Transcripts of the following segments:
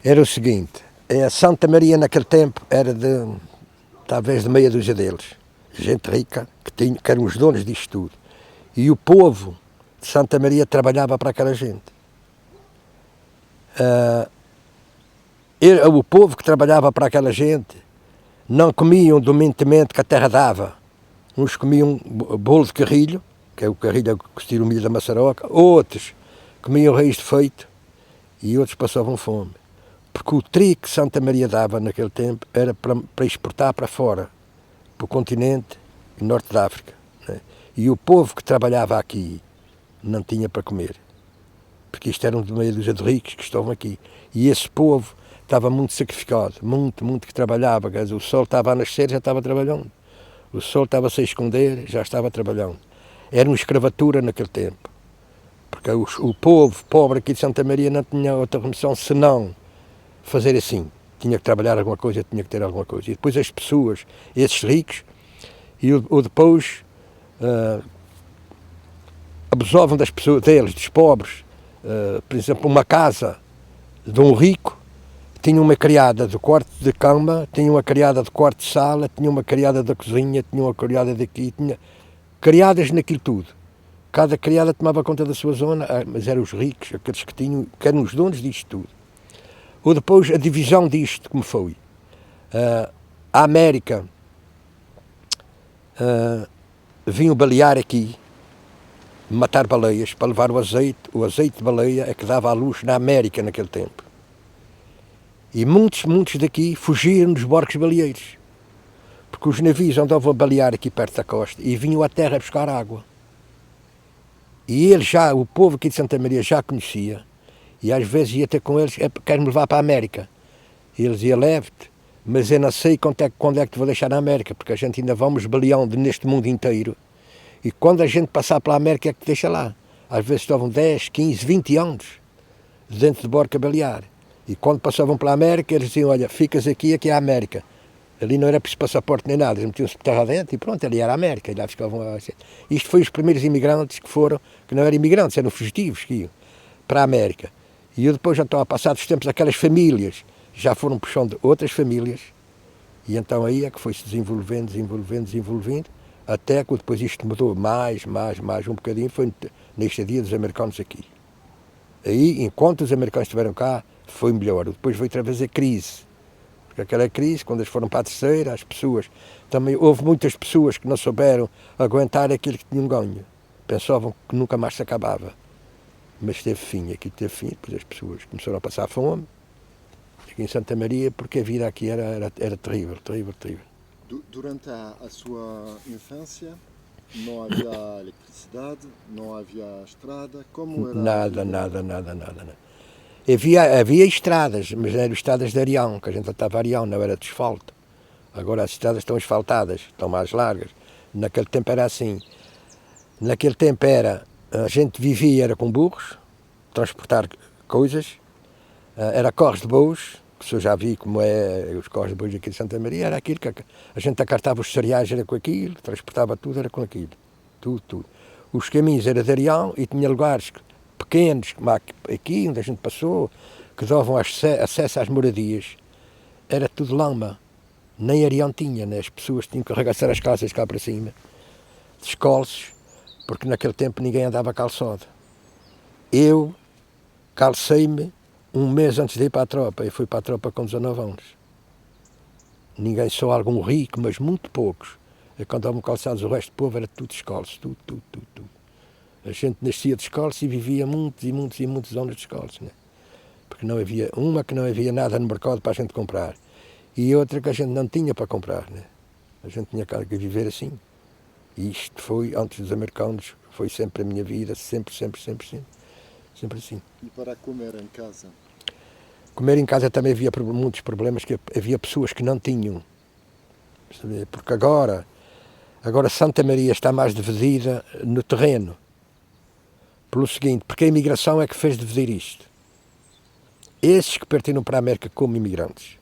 Era o seguinte, a Santa Maria naquele tempo era talvez de meia dúzia deles. Gente rica, que eram os donos disto tudo. E o povo de Santa Maria trabalhava para aquela gente. O povo que trabalhava para aquela gente não comiam do mantimento que a terra dava. Uns comiam bolo de carrilho, que é o carrilho que se tira o milho da maçaroca, outros comiam raiz de feito e outros passavam fome. Porque o trigo que Santa Maria dava naquele tempo era para exportar para fora, para o continente e norte da África. Né? E o povo que trabalhava aqui não tinha para comer. Porque isto eram de meia dúzia de ricos que estavam aqui. E esse povo estava muito sacrificado, muito que trabalhava. Quer dizer, o sol estava a nascer, já estava trabalhando. O sol estava-se a esconder, já estava trabalhando. Era uma escravatura naquele tempo. Porque o povo pobre aqui de Santa Maria não tinha outra remissão senão fazer assim. Tinha que trabalhar alguma coisa, tinha que ter alguma coisa. E depois as pessoas, esses ricos, ou depois abusavam das pessoas, deles, dos pobres. Por exemplo, uma casa de um rico tinha uma criada do quarto de cama, tinha uma criada do quarto de sala, tinha uma criada da cozinha, tinha uma criada daqui, tinha criadas naquilo tudo. Cada criada tomava conta da sua zona, mas eram os ricos, aqueles que eram os donos disto tudo. Ou depois a divisão disto, como foi. A América vinha balear aqui, matar baleias, para levar o azeite de baleia é que dava à luz na América naquele tempo. E muitos daqui fugiram dos barcos baleeiros, porque os navios andavam a balear aqui perto da costa e vinham à terra buscar água. E o povo aqui de Santa Maria já conhecia, e às vezes ia ter com eles, quer-me levar para a América. E eles iam, leve-te, mas eu não sei quando é que te vou deixar na América, porque a gente ainda vamos baleando neste mundo inteiro. E quando a gente passar pela América é que te deixa lá. Às vezes estavam 10, 15, 20 anos dentro de barco a balear. E quando passavam pela América, eles diziam, olha, ficas aqui é a América. Ali não era preciso passaporte nem nada, eles metiam-se por terra dentro e pronto, ali era a América. E lá ficavam. Isto foi os primeiros imigrantes que não eram imigrantes, eram fugitivos que iam para a América. E eu depois já estava a passar dos tempos, aquelas famílias já foram puxando outras famílias. E então aí é que foi-se desenvolvendo, até que depois isto mudou mais um bocadinho, foi neste dia dos americanos aqui. Aí, enquanto os americanos estiveram cá, foi melhor. Depois veio outra vez a crise. Porque aquela crise, quando eles foram para a terceira, as pessoas, também houve muitas pessoas que não souberam aguentar aquilo que tinham ganho. Pensavam que nunca mais se acabava. Mas teve fim, depois as pessoas começaram a passar fome, aqui em Santa Maria, porque a vida aqui era terrível. Durante a sua infância, não havia eletricidade, não havia estrada, como era? Nada. Havia estradas, mas eram estradas de Arião, que a gente estava Arião, não era de asfalto. Agora as estradas estão asfaltadas, estão mais largas. Naquele tempo era assim. A gente vivia com burros, transportar coisas, era carros de bois, que eu já vi como é os carros de bois aqui de Santa Maria, era aquilo que a gente acartava os cereais, era com aquilo, transportava tudo, era com aquilo, tudo. Os caminhos eram de Arião e tinha lugares pequenos, como aqui onde a gente passou, que davam acesso às moradias, era tudo lama, nem Arião tinha, né? As pessoas tinham que arregaçar as calças cá para cima, descalços, porque naquele tempo ninguém andava calçado. Eu calcei-me um mês antes de ir para a tropa. Eu fui para a tropa com 19 anos. Ninguém, só algum rico, mas muito poucos. E quando andavam calçados, o resto do povo era tudo descalço, tudo. A gente nascia descalço e vivia muitos anos descalço, né? Porque não havia nada no mercado para a gente comprar. E outra que a gente não tinha para comprar, né? A gente tinha que viver assim. E isto foi, antes dos americanos, foi sempre a minha vida, sempre assim. E para comer em casa? Comer em casa também havia muitos problemas, que havia pessoas que não tinham. Porque agora Santa Maria está mais dividida no terreno. Pelo seguinte, porque a imigração é que fez dividir isto. Esses que partiram para a América como imigrantes,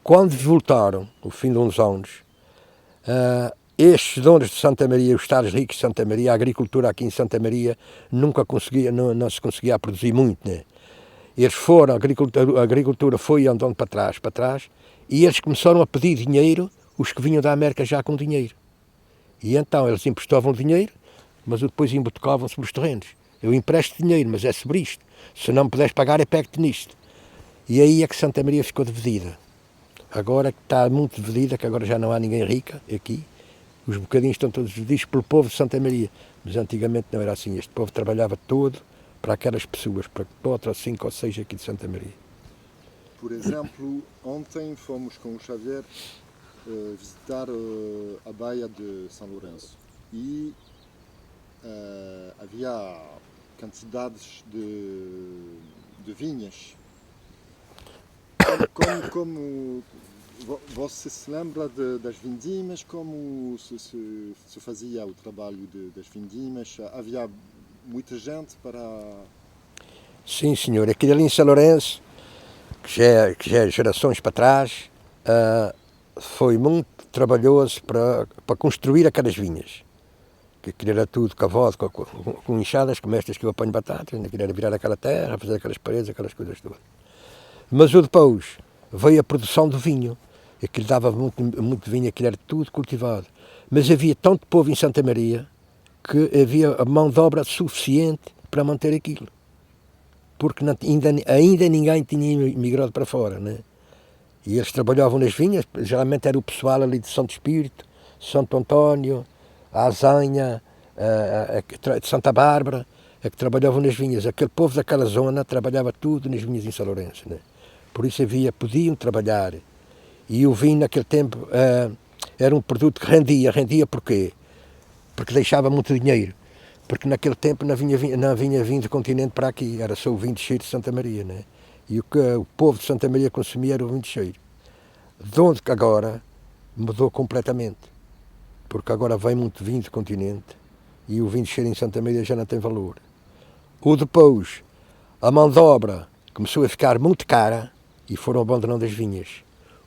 quando voltaram, no fim de uns anos, estes donos de Santa Maria, os estados ricos de Santa Maria, a agricultura aqui em Santa Maria não se conseguia produzir muito, né? Eles foram, a agricultura foi andando para trás, e eles começaram a pedir dinheiro, os que vinham da América já com dinheiro. E então eles emprestavam dinheiro, mas depois embotecavam sobre os terrenos. Eu empresto dinheiro, mas é sobre isto. Se não me puderes pagar, é pego-te nisto. E aí é que Santa Maria ficou dividida. Agora que está muito dividida, que agora já não há ninguém rica aqui, os bocadinhos estão todos divididos pelo povo de Santa Maria. Mas antigamente não era assim. Este povo trabalhava todo para aquelas pessoas, para 4 ou 5 ou 6 aqui de Santa Maria. Por exemplo, ontem fomos com o Xavier visitar a baía de São Lourenço e havia quantidades de vinhas. Como você se lembra das vindimas? Como se fazia o trabalho das vindimas? Havia muita gente para... Sim, senhor. Aquilo ali em São Lourenço, que já é gerações para trás, foi muito trabalhoso para construir aquelas vinhas. Que aquilo era tudo cavado, com enxadas, como estas que eu apanho batatas, aquilo era virar aquela terra, fazer aquelas paredes, aquelas coisas todas. Mas depois veio a produção do vinho. Aquilo dava muito vinho, aquilo era tudo cultivado. Mas havia tanto povo em Santa Maria que havia a mão de obra suficiente para manter aquilo. Porque ainda ninguém tinha migrado para fora, né? E eles trabalhavam nas vinhas, geralmente era o pessoal ali de Santo Espírito, Santo António, a Azanha, de Santa Bárbara, que trabalhavam nas vinhas. Aquele povo daquela zona trabalhava tudo nas vinhas em São Lourenço, né? Por isso podiam trabalhar. E o vinho naquele tempo era um produto que rendia porquê? Porque deixava muito dinheiro. Porque naquele tempo não vinha vinho do continente para aqui, era só o vinho de cheiro de Santa Maria, né? E o que o povo de Santa Maria consumia era o vinho de cheiro. De onde que agora mudou completamente. Porque agora vem muito vinho do continente e o vinho de cheiro em Santa Maria já não tem valor. Ou depois, a mão de obra começou a ficar muito cara e foram abandonando as vinhas.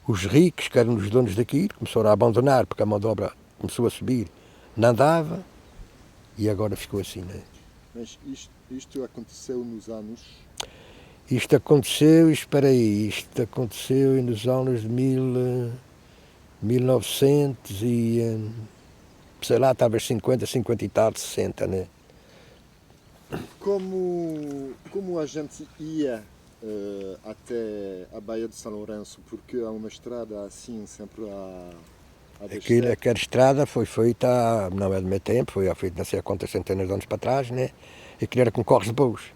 Os ricos, que eram os donos daquilo, começaram a abandonar porque a mão de obra começou a subir, não dava e agora ficou assim, né? Mas isto aconteceu nos anos... Isto aconteceu nos anos de 1900 e, sei lá, talvez 50 e tal, 60, né? Como a gente ia até a Baía de São Lourenço, porque há uma estrada assim sempre a descer? Aquela estrada foi feita, não é do meu tempo, foi feita não sei há quantas centenas de anos para trás, né? Aquilo era com corres de bois.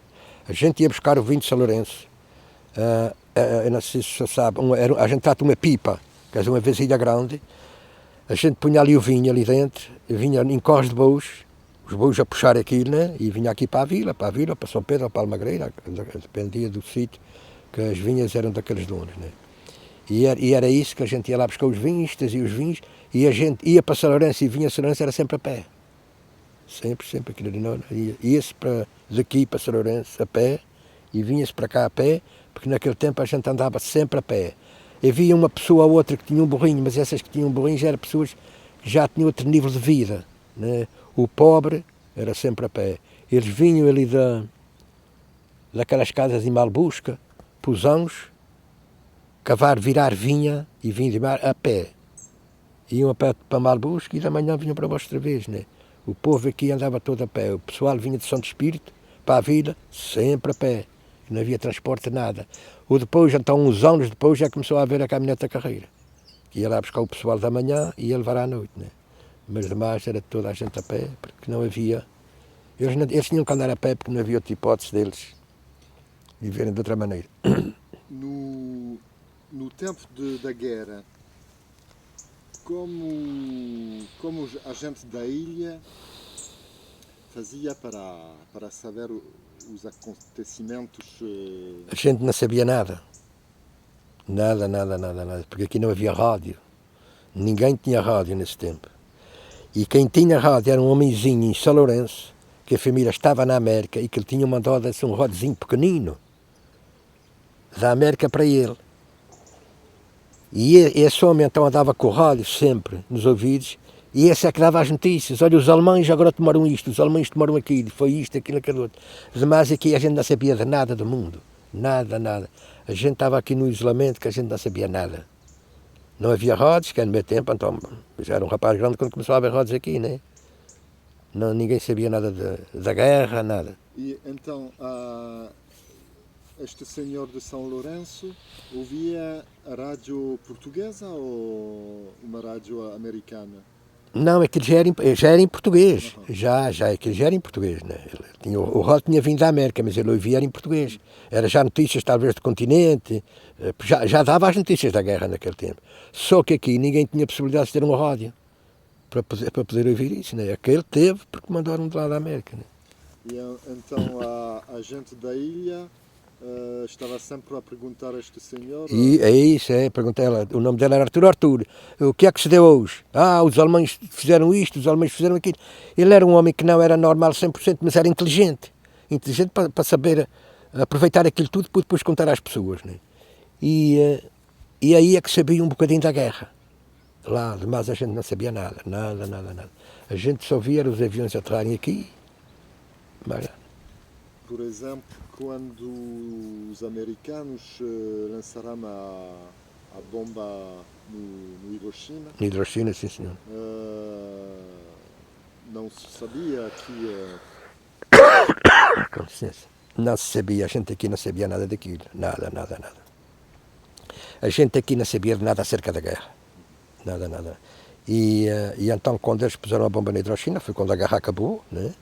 A gente ia buscar o vinho de São Lourenço. Eu não sei se você sabe, a gente trata uma pipa, que é uma vasilha grande. A gente punha ali o vinho ali dentro, vinha em corres de bois, os bois a puxar aquilo, né? E vinha aqui para a vila, para São Pedro, para Almagreira, dependia do sítio, que as vinhas eram daqueles donos, né? E era isso que a gente ia lá buscar os vinhos, trazia os vinhos, e a gente ia para São Lourenço e vinha a São Lourenço era sempre a pé. Sempre aquilo ali não. Ia-se daqui para São Lourenço a pé e vinha-se para cá a pé, porque naquele tempo a gente andava sempre a pé. Havia uma pessoa ou outra que tinha um burrinho, mas essas que tinham um burrinho já eram pessoas que já tinham outro nível de vida, né? O pobre era sempre a pé. Eles vinham ali daquelas casas em Malbusca, Pusãos, cavar, virar vinha e vinham de mar a pé. Iam a pé para Malbusca e da manhã vinham para outra vez, né? O povo aqui andava todo a pé. O pessoal vinha de Santo Espírito para a vila, sempre a pé. Não havia transporte, nada. Ou depois, então, uns anos depois, já começou a haver a caminhonete da carreira. Que ia lá buscar o pessoal da manhã e ia levar à noite, né? Mas demais era toda a gente a pé, porque não havia... Eles tinham que andar a pé porque não havia outra hipótese deles viverem de outra maneira. No tempo da guerra, como a gente da ilha fazia para saber os acontecimentos? A gente não sabia nada. Nada, porque aqui não havia rádio. Ninguém tinha rádio nesse tempo. E quem tinha rádio era um homenzinho em São Lourenço, que a família estava na América e que ele tinha mandado um radiozinho pequenino da América para ele. E esse homem então andava com o rádio sempre nos ouvidos, e esse é que dava as notícias. Olha, os alemães agora tomaram isto, os alemães tomaram aquilo, foi isto, aquilo, aquilo outro. Mas aqui a gente não sabia de nada do mundo. Nada, nada. A gente estava aqui no isolamento que a gente não sabia nada. Não havia rodas, que no meu tempo, então, já era um rapaz grande quando começou a haver rodas aqui, né? Não, ninguém sabia nada da guerra, nada. E então, este senhor de São Lourenço ouvia a rádio portuguesa ou uma rádio americana? Não, aquilo já era em português. Aquilo já era em português, né? O Rod tinha vindo da América, mas ele ouvia era em português. Era já notícias, talvez, do continente. Já dava as notícias da guerra naquele tempo. Só que aqui ninguém tinha possibilidade de ter uma rádio para poder ouvir isso, né? Aquele teve, porque mandaram de lá da América, né? E então a gente da ilha estava sempre a perguntar a este senhor. E é isso, perguntei ela, o nome dela era Arthur. O que é que se deu hoje? Os alemães fizeram isto, os alemães fizeram aquilo. Ele era um homem que não era normal 100%, mas era inteligente. Inteligente para saber aproveitar aquilo tudo para depois contar às pessoas, né? E aí é que sabia um bocadinho da guerra. Lá, demais a gente não sabia nada. A gente só via os aviões aterrarem aqui. Mas... Por exemplo, quando os americanos lançaram a bomba no Hiroshima. No Hiroshima, sim, senhor. Não se sabia que... Com licença. Não se sabia, a gente aqui não sabia nada daquilo. Nada. A gente aqui não sabia de nada acerca da guerra. Nada. E então, quando eles puseram a bomba no Hiroshima, foi quando a guerra acabou, né?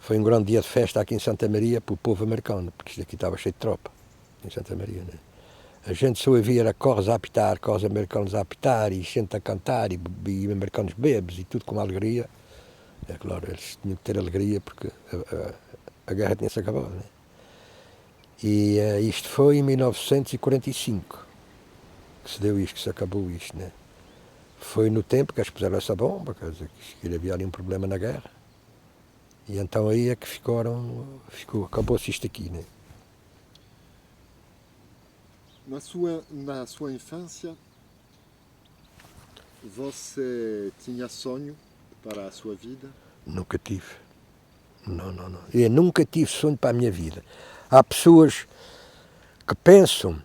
Foi um grande dia de festa aqui em Santa Maria para o povo americano, porque isto aqui estava cheio de tropa, em Santa Maria, né? A gente só ouvia era corres a apitar, corres americanos a apitar, e gente a cantar, e americanos bebos, e tudo com alegria. É claro, eles tinham que ter alegria, porque a guerra tinha-se acabado, né? E isto foi em 1945 que se deu isto, que se acabou isto, né? Foi no tempo que eles puseram essa bomba, quer dizer, que havia ali um problema na guerra. E então aí é que acabou-se isto aqui, né? Na sua infância, você tinha sonho para a sua vida? Nunca tive. Não. Eu nunca tive sonho para a minha vida. Há pessoas que pensam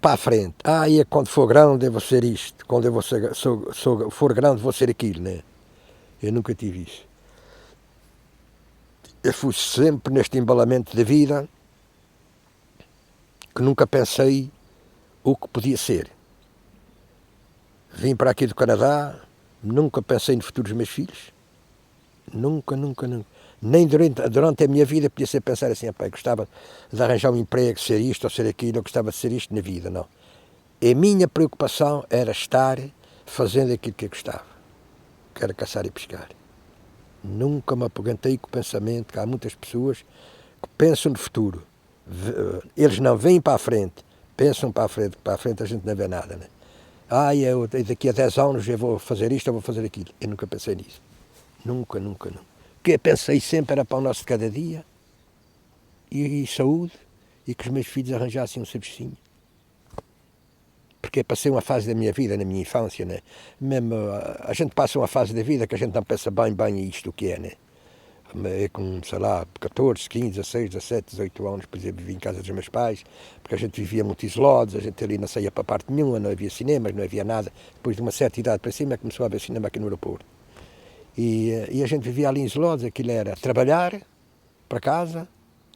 para a frente. E quando for grande eu vou ser isto. Quando eu for grande vou ser aquilo, né? Eu nunca tive isso. Eu fui sempre neste embalamento da vida que nunca pensei o que podia ser. Vim para aqui do Canadá, nunca pensei no futuro dos meus filhos. Nunca. Nem durante a minha vida podia ser pensar assim, gostava de arranjar um emprego, ser isto ou ser aquilo, ou gostava de ser isto na vida, não. A minha preocupação era estar fazendo aquilo que eu gostava, que era caçar e pescar. Nunca me apoguentei com o pensamento que há muitas pessoas que pensam no futuro. Eles não vêm para a frente, pensam para a frente a gente não vê nada, né? Eu daqui a 10 anos eu vou fazer isto, eu vou fazer aquilo. Eu nunca pensei nisso. Nunca. O que eu pensei sempre era para o nosso de cada dia e saúde, e que os meus filhos arranjassem um serviço. Porque eu passei uma fase da minha vida, na minha infância, né? Mesmo a gente passa uma fase da vida que a gente não pensa bem isto o que é, né? Com, sei lá, 14, 15, 16, 17, 18 anos, por exemplo, vivi em casa dos meus pais, porque a gente vivia muito isolados, a gente ali não saía para parte nenhuma, não havia cinemas, não havia nada. Depois de uma certa idade para cima começou a haver cinema aqui no aeroporto. E a gente vivia ali isolados, aquilo era trabalhar para casa,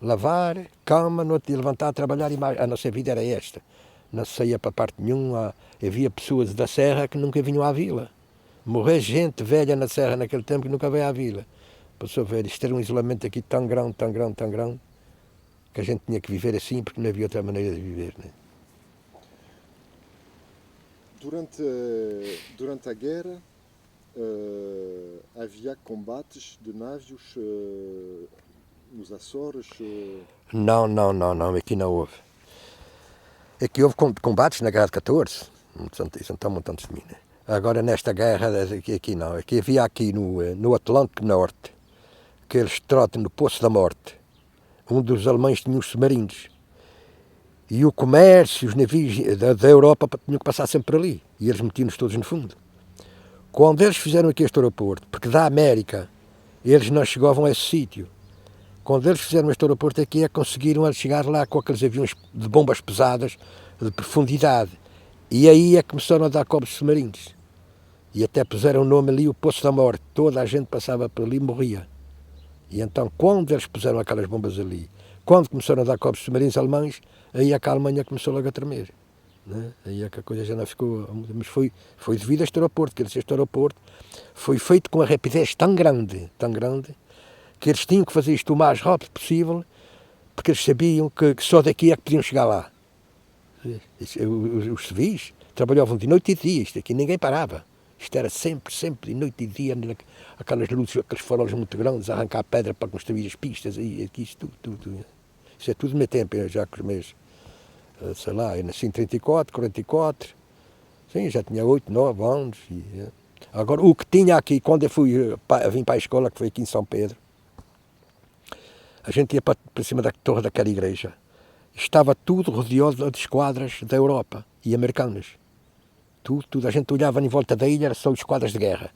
lavar, cama, no outro dia levantar, trabalhar, e mais, a nossa vida era esta. Não saía para parte nenhuma, havia pessoas da serra que nunca vinham à vila. Morrer gente velha na serra naquele tempo que nunca veio à vila. Passou a ver, isto era um isolamento aqui tão grande, que a gente tinha que viver assim, porque não havia outra maneira de viver, né? Durante a guerra, havia combates de navios nos Açores? Não, aqui não houve. Aqui houve combates na Guerra de 14, isso não muito antes de mim, né? Agora nesta guerra, aqui não. Aqui havia aqui no Atlântico Norte, aqueles trotem no Poço da Morte, onde os alemães tinham os submarinos. E o comércio, os navios da Europa tinham que passar sempre por ali. E eles metiam-nos todos no fundo. Quando eles fizeram aqui este aeroporto, porque da América eles não chegavam a esse sítio, Quando eles fizeram este aeroporto aqui, conseguiram chegar lá com aqueles aviões de bombas pesadas de profundidade. E aí é que começaram a dar cobos submarinos. E até puseram o nome ali, o Poço da Morte. Toda a gente passava por ali e morria. E então, quando eles puseram aquelas bombas ali, quando começaram a dar cobos submarinos alemães, aí é que a Alemanha começou logo a tremer. Né? Aí é que a coisa já não ficou... Mas foi devido a este aeroporto, que este aeroporto foi feito com uma rapidez tão grande, que eles tinham que fazer isto o mais rápido possível, porque eles sabiam que só daqui é que podiam chegar lá. Os civis trabalhavam de noite e de dia, isto aqui ninguém parava. Isto era sempre, de noite e dia, aquelas luzes, aqueles faróis muito grandes, arrancar pedra para construir as pistas, e aqui isto tudo. Isso é tudo no meu tempo, já com os meus, sei lá, eu nasci em 34, 44, sim, já tinha 8, 9 anos. Agora, o que tinha aqui, quando eu vim para a escola, que foi aqui em São Pedro, a gente ia para cima da torre daquela igreja. Estava tudo rodeado de esquadras da Europa e americanas. Tudo. A gente olhava em volta da ilha, era só esquadras de guerra.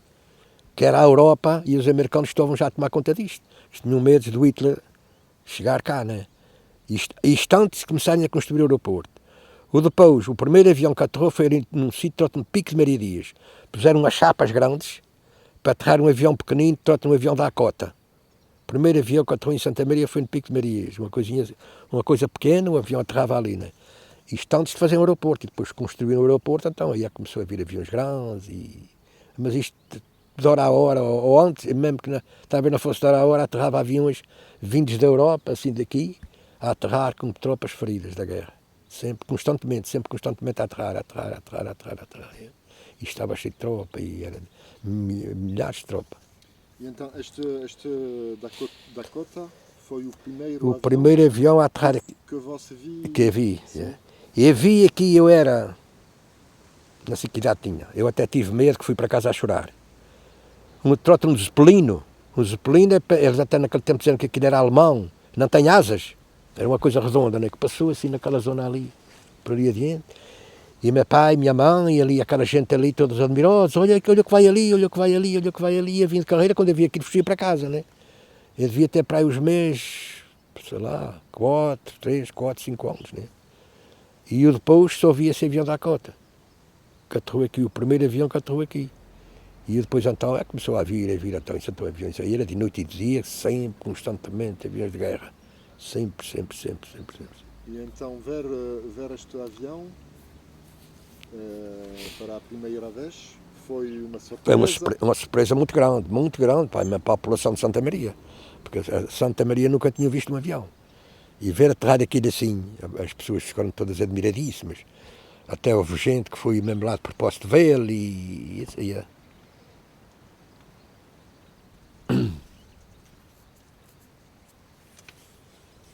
Que era a Europa e os americanos estavam já a tomar conta disto. Tinham medo do Hitler chegar cá, né? Isto antes de começarem a construir o aeroporto. Depois, o primeiro avião que aterrou foi num sítio no Pico de Maria Dias. Puseram umas chapas grandes para aterrar um avião pequenino, um avião da Dakota. O primeiro avião que aterrou em Santa Maria foi no Pico de Maria Dias. Uma coisa pequena, o avião aterrava ali, né? Isto antes de fazer um aeroporto, e depois construir um aeroporto, então aí começou a vir aviões grandes, mas isto de hora a hora, ou antes, mesmo que talvez não fosse de hora a hora, aterrava aviões vindos da Europa, assim daqui, a aterrar com tropas feridas da guerra. Sempre constantemente a aterrar. E estava cheio de tropa, e era milhares de tropa. E então este Dakota foi o primeiro avião a aterrar que você viu? Que vi. Eu vi aqui, eu era, não sei que idade tinha, eu até tive medo, que fui para casa a chorar. Um Zeppelino, eles até naquele tempo diziam que aquilo era alemão, não tem asas, era uma coisa redonda, né, que passou assim naquela zona ali, por ali adiante. E meu pai, minha mãe, e ali aquela gente ali, todos admirosos, olha que vai ali, e eu vim de carreira, quando eu vi aquilo, fugia para casa, né. Eu devia ter para aí os meses, sei lá, 3, 4, 5 anos, né. E eu depois só vi esse avião da Dakota, que aterrou aqui, o primeiro avião que aterrou aqui. E depois então começou a vir, então isso então aviões aí, era de noite e de dia, sempre, constantemente, aviões de guerra. Sempre. E então ver este avião para a primeira vez foi uma surpresa? Foi uma surpresa muito grande para a população de Santa Maria, porque Santa Maria nunca tinha visto um avião. E ver aterrar aquilo assim, as pessoas ficaram todas admiradíssimas. Até houve gente que foi mesmo lá de propósito vê-lo e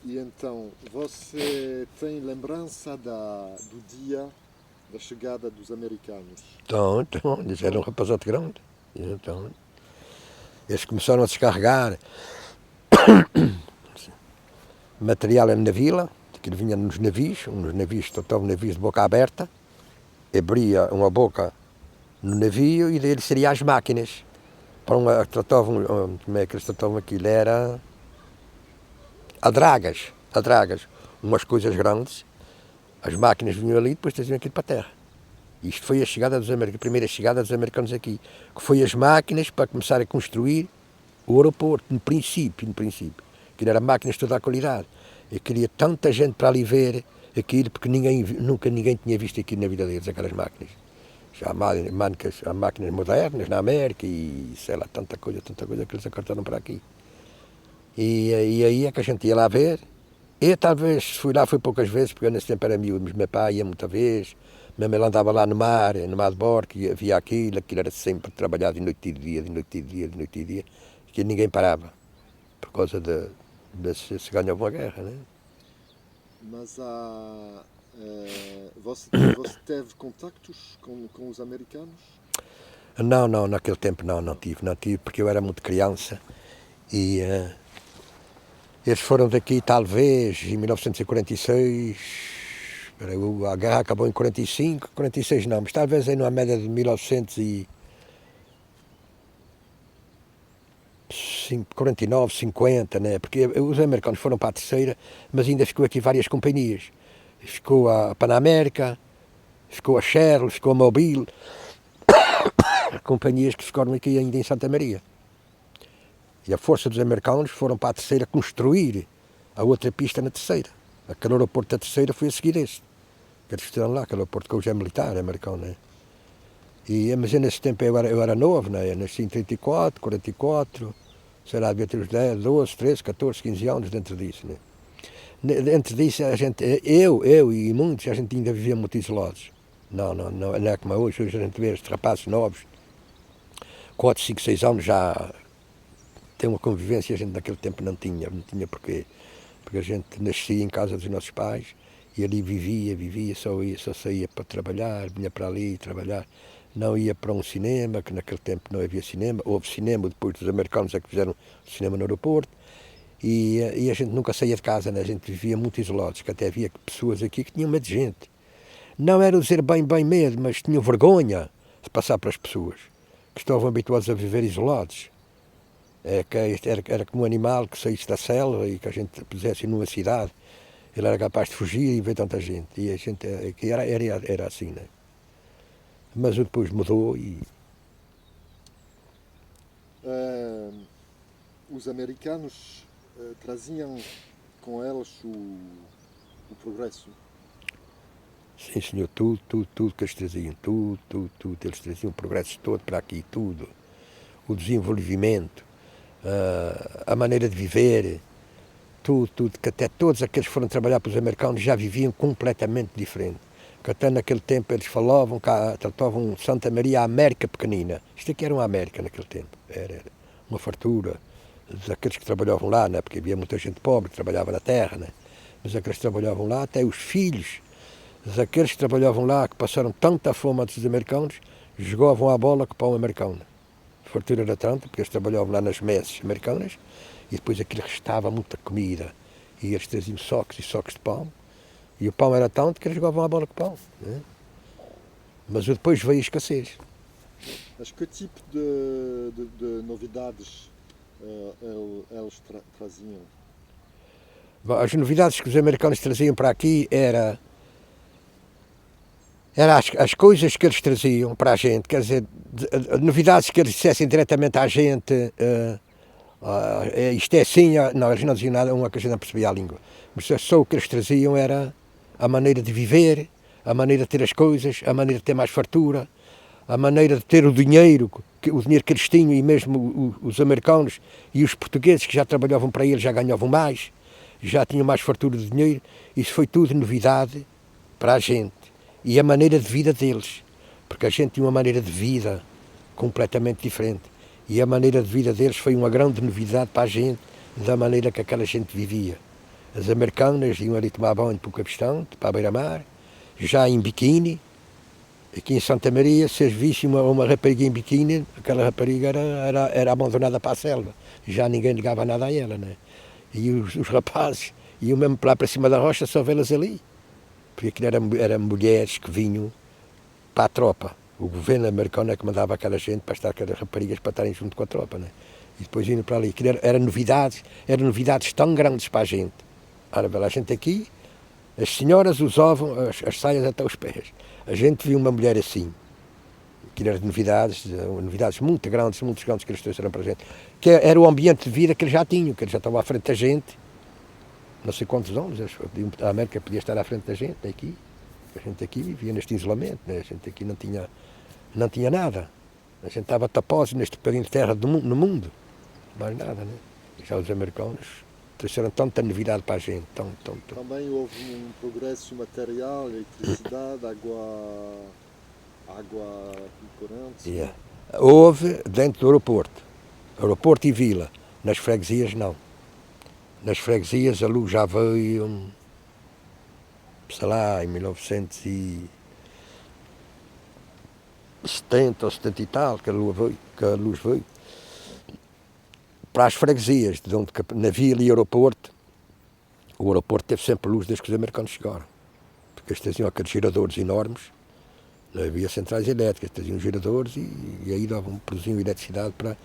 E então, você tem lembrança do dia da chegada dos americanos? Então, eles eram um rapazote grande. Então, eles começaram a descarregar material na vila, que vinha nos navios, uns navios de boca aberta, abria uma boca no navio e dele seriam as máquinas. Como é que eles tratavam aquilo? Era a dragas, umas coisas grandes, as máquinas vinham ali e depois traziam aquilo para a terra. Isto foi a primeira chegada dos americanos aqui, que foi as máquinas para começar a construir o aeroporto, no princípio, que eram máquinas de toda a qualidade. Eu queria tanta gente para ali ver aquilo, porque nunca ninguém tinha visto aquilo na vida deles, aquelas máquinas. Já há máquinas modernas na América e sei lá, tanta coisa que eles acortaram para aqui. E aí é que a gente ia lá ver. Eu talvez fui poucas vezes, porque eu nesse tempo era miúdo, mas meu pai ia muita vez. Mesmo ele andava lá no mar de bordo, e havia aquilo era sempre trabalhado de noite e dia, que ninguém parava, por causa de se ganhava uma guerra, né? Mas você teve contactos com os americanos? Não, naquele tempo não tive, porque eu era muito criança e eles foram daqui talvez em 1946, a guerra acabou em 45, 46 não, mas talvez aí na média de 1900 e 49, 50, né? Porque os americanos foram para a terceira, mas ainda ficou aqui várias companhias. Ficou a Panamérica, ficou a Shell, ficou a Mobil, companhias que ficaram aqui ainda em Santa Maria. E a força dos americanos foram para a terceira construir a outra pista na terceira. Aquele aeroporto da terceira foi a seguir este. Que eles fizeram lá, aquele aeroporto que hoje é militar, americano, né? Mas eu nesse tempo eu era novo, né? Eu nasci em 34, 44, sei lá, devia ter uns 10, 12, 13, 14, 15 anos dentro disso, né? Dentro disso, eu e muitos, a gente ainda vivia muito isolados. Não é como hoje a gente vê estes rapazes novos, 4, 5, 6 anos já tem uma convivência, a gente naquele tempo não tinha porquê. Porque a gente nascia em casa dos nossos pais e ali vivia, só saía para trabalhar, vinha para ali trabalhar. Não ia para um cinema, que naquele tempo não havia cinema, houve cinema, depois dos americanos é que fizeram cinema no aeroporto. E a gente nunca saía de casa, né? A gente vivia muito isolados, que até havia pessoas aqui que tinham medo de gente. Não era dizer bem medo, mas tinham vergonha de passar para as pessoas, que estavam habituados a viver isolados. Era como um animal que saísse da selva e que a gente pusesse numa cidade, ele era capaz de fugir e ver tanta gente. E a gente era assim, né? Mas depois mudou e... Os americanos traziam com eles o progresso. Sim, senhor, tudo que eles traziam, tudo. Eles traziam o progresso todo para aqui, tudo. O desenvolvimento, a maneira de viver, tudo. Que até todos aqueles que foram trabalhar para os americanos já viviam completamente diferente. Que até naquele tempo eles tratavam Santa Maria a América pequenina. Isto aqui era uma América naquele tempo. Era uma fartura. Aqueles que trabalhavam lá, né? Porque havia muita gente pobre que trabalhava na terra, né? Mas aqueles que trabalhavam lá, até os filhos daqueles que trabalhavam lá, que passaram tanta fome antes dos americanos, jogavam a bola com o pão americano. A fartura era tanta, porque eles trabalhavam lá nas mesas americanas, e depois aquilo restava muita comida. E eles traziam socos e socos de pão, e o pão era tanto que eles jogavam a bola com o pão, né? Mas depois veio a escassez. Mas que tipo de novidades eles traziam? As novidades que os americanos traziam para aqui era as coisas que eles traziam para a gente, quer dizer, novidades que eles dissessem diretamente à gente, isto é assim, não, eles não diziam nada, uma que a gente não percebia a língua. Mas só o que eles traziam era a maneira de viver, a maneira de ter as coisas, a maneira de ter mais fartura, a maneira de ter o dinheiro que eles tinham, e mesmo os americanos e os portugueses que já trabalhavam para eles já ganhavam mais, já tinham mais fartura de dinheiro. Isso foi tudo novidade para a gente. E a maneira de vida deles, porque a gente tinha uma maneira de vida completamente diferente. E a maneira de vida deles foi uma grande novidade para a gente, da maneira que aquela gente vivia. As americanas iam ali tomar banho para o Capistão, para a beira-mar, já em biquíni. Aqui em Santa Maria, se eles vissem uma rapariga em biquíni, aquela rapariga era abandonada para a selva. Já ninguém ligava nada a ela, né? E os rapazes iam mesmo para lá para cima da rocha só vê-las ali. Porque aquilo eram mulheres que vinham para a tropa. O governo americano é que mandava aquela gente para estar, aquelas raparigas para estarem junto com a tropa, né? E depois indo para ali. Aquilo eram novidades tão grandes para a gente. Ora, a gente aqui, as senhoras usavam as saias até os pés. A gente viu uma mulher assim. Aquilo eram novidades muito grandes que eles trouxeram para a gente. Que era o ambiente de vida que eles já tinham, que eles já estavam à frente da gente. Não sei quantos anos, a América podia estar à frente da gente aqui. A gente aqui vivia neste isolamento, né? A gente aqui não tinha nada. A gente estava taposo neste pedacinho de terra no mundo. Mais nada, né? E já os americanos trouxeram tanta novidade para a gente. Também houve um progresso material, eletricidade, água corrente. Yeah. Houve dentro do aeroporto e vila. Nas freguesias não. Nas freguesias a luz já veio, sei lá, em 1970 ou 70 e tal, que a luz veio. Para as freguesias, na vila e aeroporto, o aeroporto teve sempre luz desde que os americanos chegaram. Porque eles traziam aqueles geradores enormes, não havia centrais elétricas, traziam geradores e aí produziam eletricidade para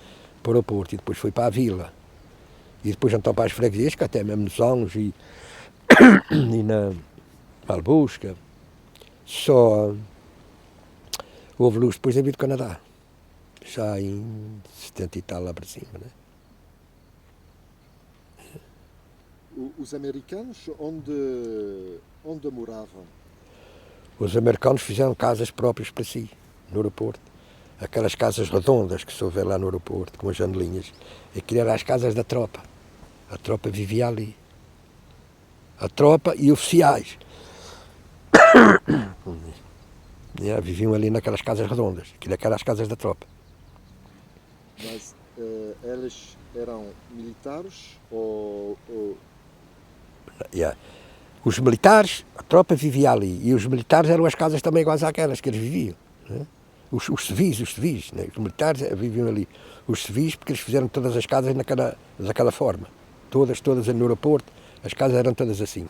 para o aeroporto, e depois foi para a vila. E depois então para as freguesias, que até mesmo nos Anjos e na Albusca. Só houve luz depois da vida do Canadá. Já em 70 e tal lá para cima, né? Os americanos onde moravam? Os americanos fizeram casas próprias para si, no aeroporto. Aquelas casas redondas que se houver lá no aeroporto, com as janelinhas. Aquilo eram as casas da tropa. A tropa vivia ali. A tropa e oficiais. Viviam ali naquelas casas redondas. Aquilo eram as casas da tropa. Mas eles eram militares ou... Os militares, a tropa vivia ali. E os militares eram as casas também iguais àquelas que eles viviam. Né? Os civis, né? Os militares viviam ali. Os civis, porque eles fizeram todas as casas daquela forma. Todas no aeroporto, as casas eram todas assim.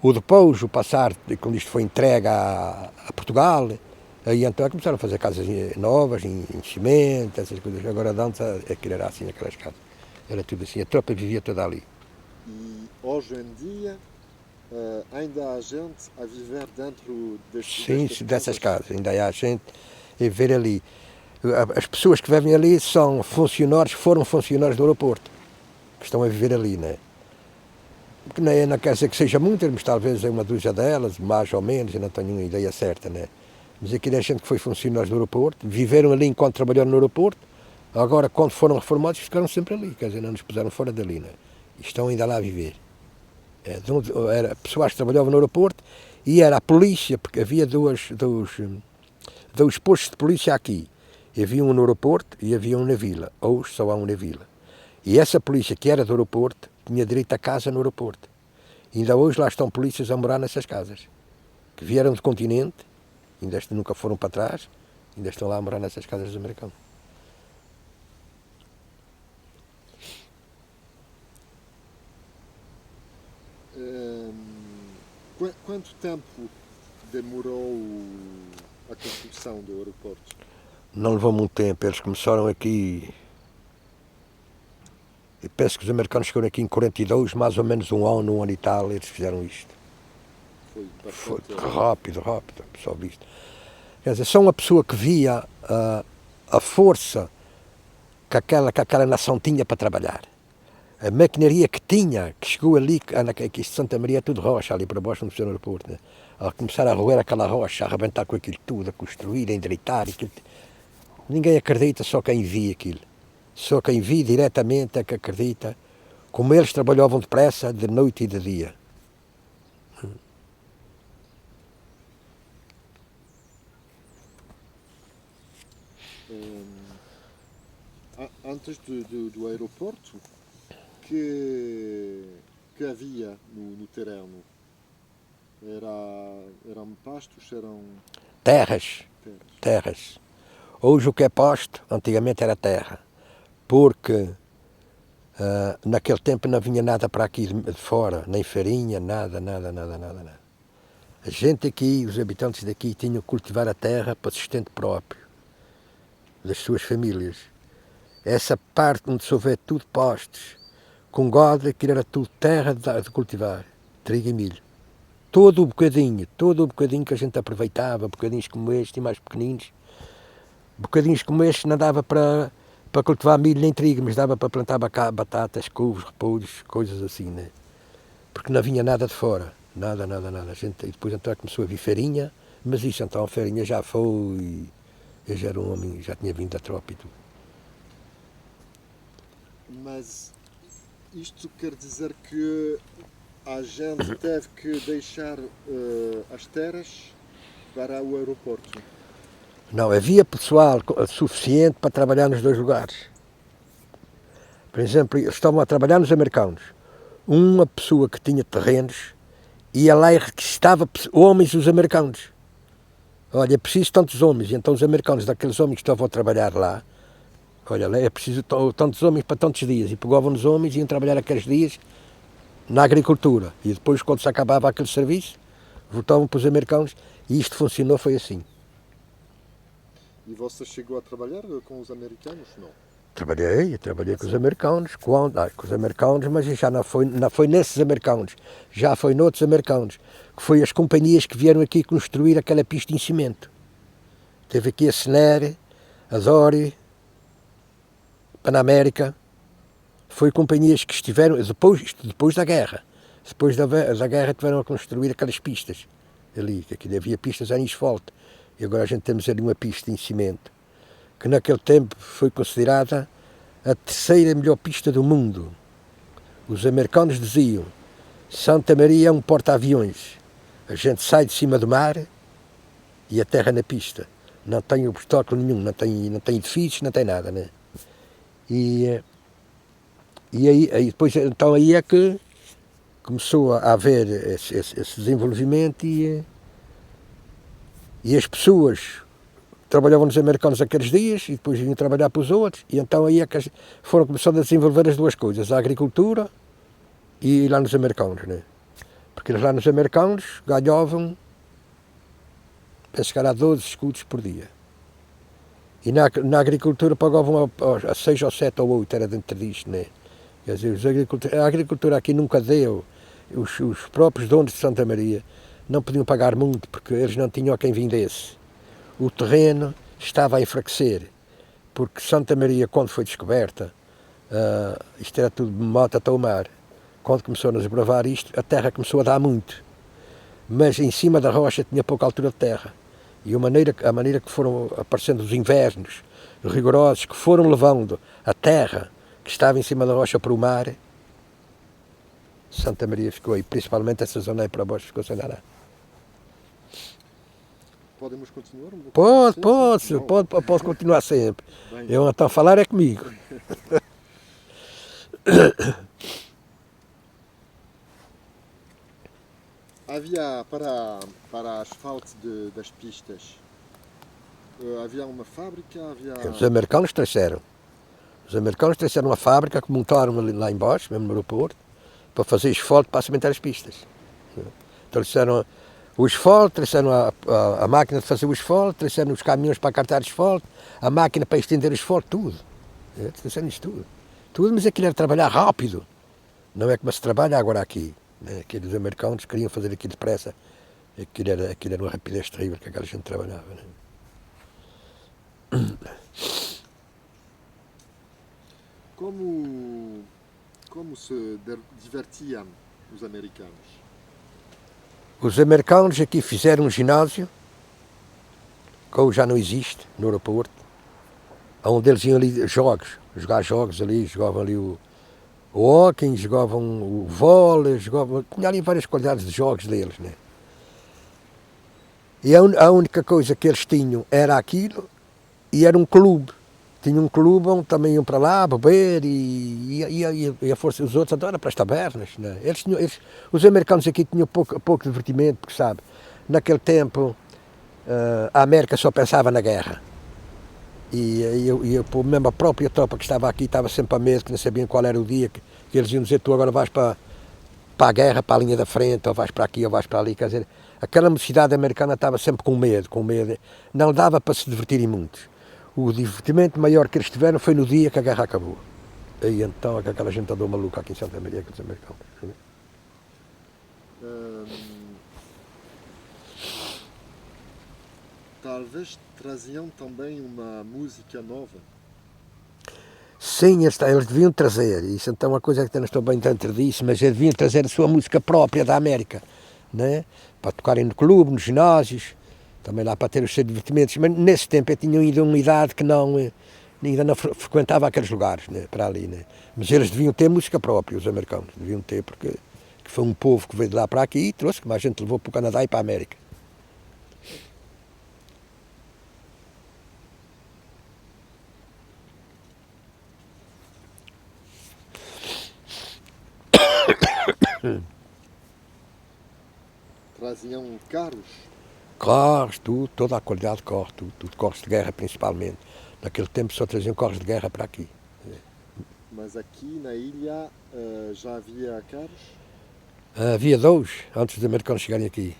Depois, o passar, quando isto foi entregue a Portugal, aí então começaram a fazer casas novas, em cimento, essas coisas. Agora antes aquilo era assim, aquelas casas. Era tudo assim, a tropa vivia toda ali. E hoje em dia ainda há gente a viver dentro dessas casas. Ainda há gente a viver ali. As pessoas que vivem ali são funcionários, foram funcionários do aeroporto, que estão a viver ali, né? Porque não quer dizer que seja muitas, mas talvez é uma dúzia delas, mais ou menos, eu não tenho uma ideia certa, né? Mas aquilo é gente que foi funcionários do aeroporto, viveram ali enquanto trabalharam no aeroporto, agora quando foram reformados ficaram sempre ali, quer dizer, não nos puseram fora dali, né? E estão ainda lá a viver. Era pessoas que trabalhavam no aeroporto e era a polícia, porque havia dois postos de polícia aqui. Havia um no aeroporto e havia um na vila, hoje só há um na vila. E essa polícia que era do aeroporto tinha direito a casa no aeroporto. E ainda hoje lá estão polícias a morar nessas casas, que vieram do continente, ainda nunca foram para trás, ainda estão lá a morar nessas casas dos americanos. Quanto tempo demorou a construção do aeroporto? Não levou muito tempo, eles começaram aqui, eu penso que os americanos chegaram aqui em 42, mais ou menos um ano e tal, eles fizeram isto. Foi rápido, pessoal visto. Quer dizer, só uma pessoa que via a força que aquela nação tinha para trabalhar. A maquinaria que tinha, que chegou ali, que Santa Maria é tudo rocha, ali para baixo, no aeroporto, né? A começar a roer aquela rocha, a arrebentar com aquilo tudo, a construir, a endireitar, aquilo. Ninguém acredita, só quem via aquilo. Só quem via diretamente é que acredita, como eles trabalhavam depressa, de noite e de dia. Antes do aeroporto, que havia no terreno? Eram pastos, eram... Terras. Hoje o que é pasto, antigamente era terra, porque naquele tempo não vinha nada para aqui de fora, nem farinha, nada. A gente aqui, os habitantes daqui, tinham que cultivar a terra para sustento próprio das suas famílias. Essa parte onde se houver tudo pastos, com gado, aquilo era tudo terra de cultivar, trigo e milho. Todo o bocadinho que a gente aproveitava, bocadinhos como este e mais pequeninos, bocadinhos como este não dava para cultivar milho nem trigo, mas dava para plantar batatas, couves, repolhos, coisas assim, né? Porque não vinha nada de fora, nada. A gente depois então começou a vir farinha, mas isso então a farinha já foi, eu já era um homem, já tinha vindo da tropa e tudo. Mas isto quer dizer que a gente teve que deixar as terras para o aeroporto? Não, havia pessoal suficiente para trabalhar nos dois lugares. Por exemplo, eles estavam a trabalhar nos americanos. Uma pessoa que tinha terrenos ia lá e requisitava homens dos americanos. Olha, é preciso tantos homens. E então os americanos, daqueles homens que estavam a trabalhar lá, olha, é preciso tantos homens para tantos dias. E pegavam os homens e iam trabalhar aqueles dias na agricultura. E depois, quando se acabava aquele serviço, voltavam para os americanos. E isto funcionou, foi assim. E você chegou a trabalhar com os americanos? Não? Trabalhei com os americanos, com os americanos, mas já não foi nesses americanos, já foi noutros americanos, que foi as companhias que vieram aqui construir aquela pista em cimento. Teve aqui a Sener, a Dory, Panamérica, foi companhias que estiveram, depois da guerra, depois da guerra tiveram a construir aquelas pistas, ali, que aqui havia pistas em asfalto, e agora a gente temos ali uma pista em cimento, que naquele tempo foi considerada a terceira melhor pista do mundo. Os americanos diziam, Santa Maria é um porta-aviões, a gente sai de cima do mar e aterra na pista, não tem obstáculo nenhum, não tem edifícios, não tem nada, né? E aí depois, então aí é que começou a haver esse desenvolvimento e as pessoas trabalhavam nos americanos aqueles dias e depois vinham trabalhar para os outros, e então aí é que foram começando a desenvolver as duas coisas, a agricultura e lá nos americanos, né? Porque lá nos americanos ganhavam, penso que era 12 escudos por dia. E na agricultura pagavam a 6 ou 7 ou 8, era dentro disto, né? Quer dizer, a agricultura aqui nunca deu, os próprios donos de Santa Maria não podiam pagar muito, porque eles não tinham a quem vendesse. O terreno estava a enfraquecer, porque Santa Maria, quando foi descoberta, isto era tudo mata até o mar. Quando começou a desbravar isto, a terra começou a dar muito, mas em cima da rocha tinha pouca altura de terra. E a maneira que foram aparecendo os invernos rigorosos, que foram levando a terra que estava em cima da rocha para o mar, Santa Maria ficou aí, principalmente essa zona aí para baixo, ficou sem nada. Podemos continuar? Pode continuar sempre. Bem. Eu então falar é comigo. Havia para asfalto das pistas, havia uma fábrica, Os americanos trouxeram uma fábrica que montaram lá embaixo, mesmo no aeroporto, para fazer asfalto para cimentar as pistas. Trouxeram o asfalto, trouxeram a máquina de fazer o asfalto, trouxeram os caminhões para cartar asfalto, a máquina para estender o asfalto, tudo. Trouxeram isto tudo. Tudo, mas aquilo era trabalhar rápido. Não é como se trabalha agora aqui. Né? Aqueles americanos queriam fazer aquilo depressa. Aquilo era uma rapidez terrível que aquela gente trabalhava. Né? Como se divertiam os americanos? Os americanos aqui fizeram um ginásio, que hoje já não existe, no aeroporto, onde eles iam ali jogar jogos ali, jogavam ali o hóquei, jogavam o vôlei, tinha ali várias qualidades de jogos deles, né? E a única coisa que eles tinham era aquilo, e era um clube. Tinha um clube onde também iam para lá beber e a força dos outros adoram para as tabernas. Né? Os americanos aqui tinham pouco divertimento, porque sabe, naquele tempo a América só pensava na guerra. E mesmo a própria tropa que estava aqui estava sempre a medo, que não sabiam qual era o dia, que eles iam dizer, tu agora vais para a guerra, para a linha da frente, ou vais para aqui, ou vais para ali. Quer dizer, aquela mocidade americana estava sempre com medo. Não dava para se divertirem muito. O divertimento maior que eles tiveram foi no dia que a guerra acabou. E então aquela gente andou maluca aqui em Santa Maria, aqueles americanos. Talvez traziam também uma música nova. Sim, eles deviam trazer. Isso então é uma coisa que não estou bem dentro disso, mas eles deviam trazer a sua música própria da América. Né? Para tocarem no clube, nos ginásios. Também lá para ter os seus divertimentos, mas nesse tempo eu tinha ainda uma idade que ainda não frequentava aqueles lugares, né, para ali, né. Mas eles deviam ter música própria, os americanos, deviam ter, porque foi um povo que veio de lá para aqui e trouxe, que mais gente levou para o Canadá e para a América. Traziam carros? Carros, tudo, toda a qualidade de carro, tudo, carros de guerra principalmente. Naquele tempo só traziam carros de guerra para aqui. Mas aqui na ilha já havia carros? Havia dois, antes dos americanos chegarem aqui.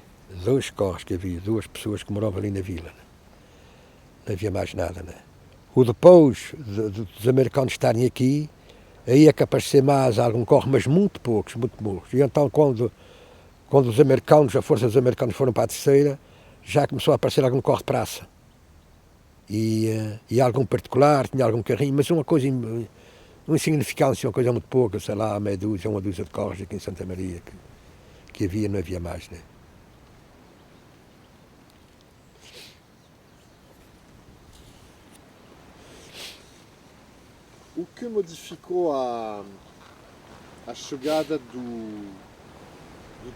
2 carros que havia, 2 pessoas que moravam ali na vila. Né? Não havia mais nada, né? O depois dos americanos estarem aqui, aí é que aparecer mais algum corre, mas muito poucos, muito poucos. E então quando os americanos, a força dos americanos foram para a terceira, já começou a aparecer algum corre de praça. E algum particular, tinha algum carrinho, mas uma coisa insignificante, uma coisa muito pouca, sei lá, meia dúzia, uma dúzia de corres aqui em Santa Maria, que havia, não havia mais, né? O que modificou a chegada do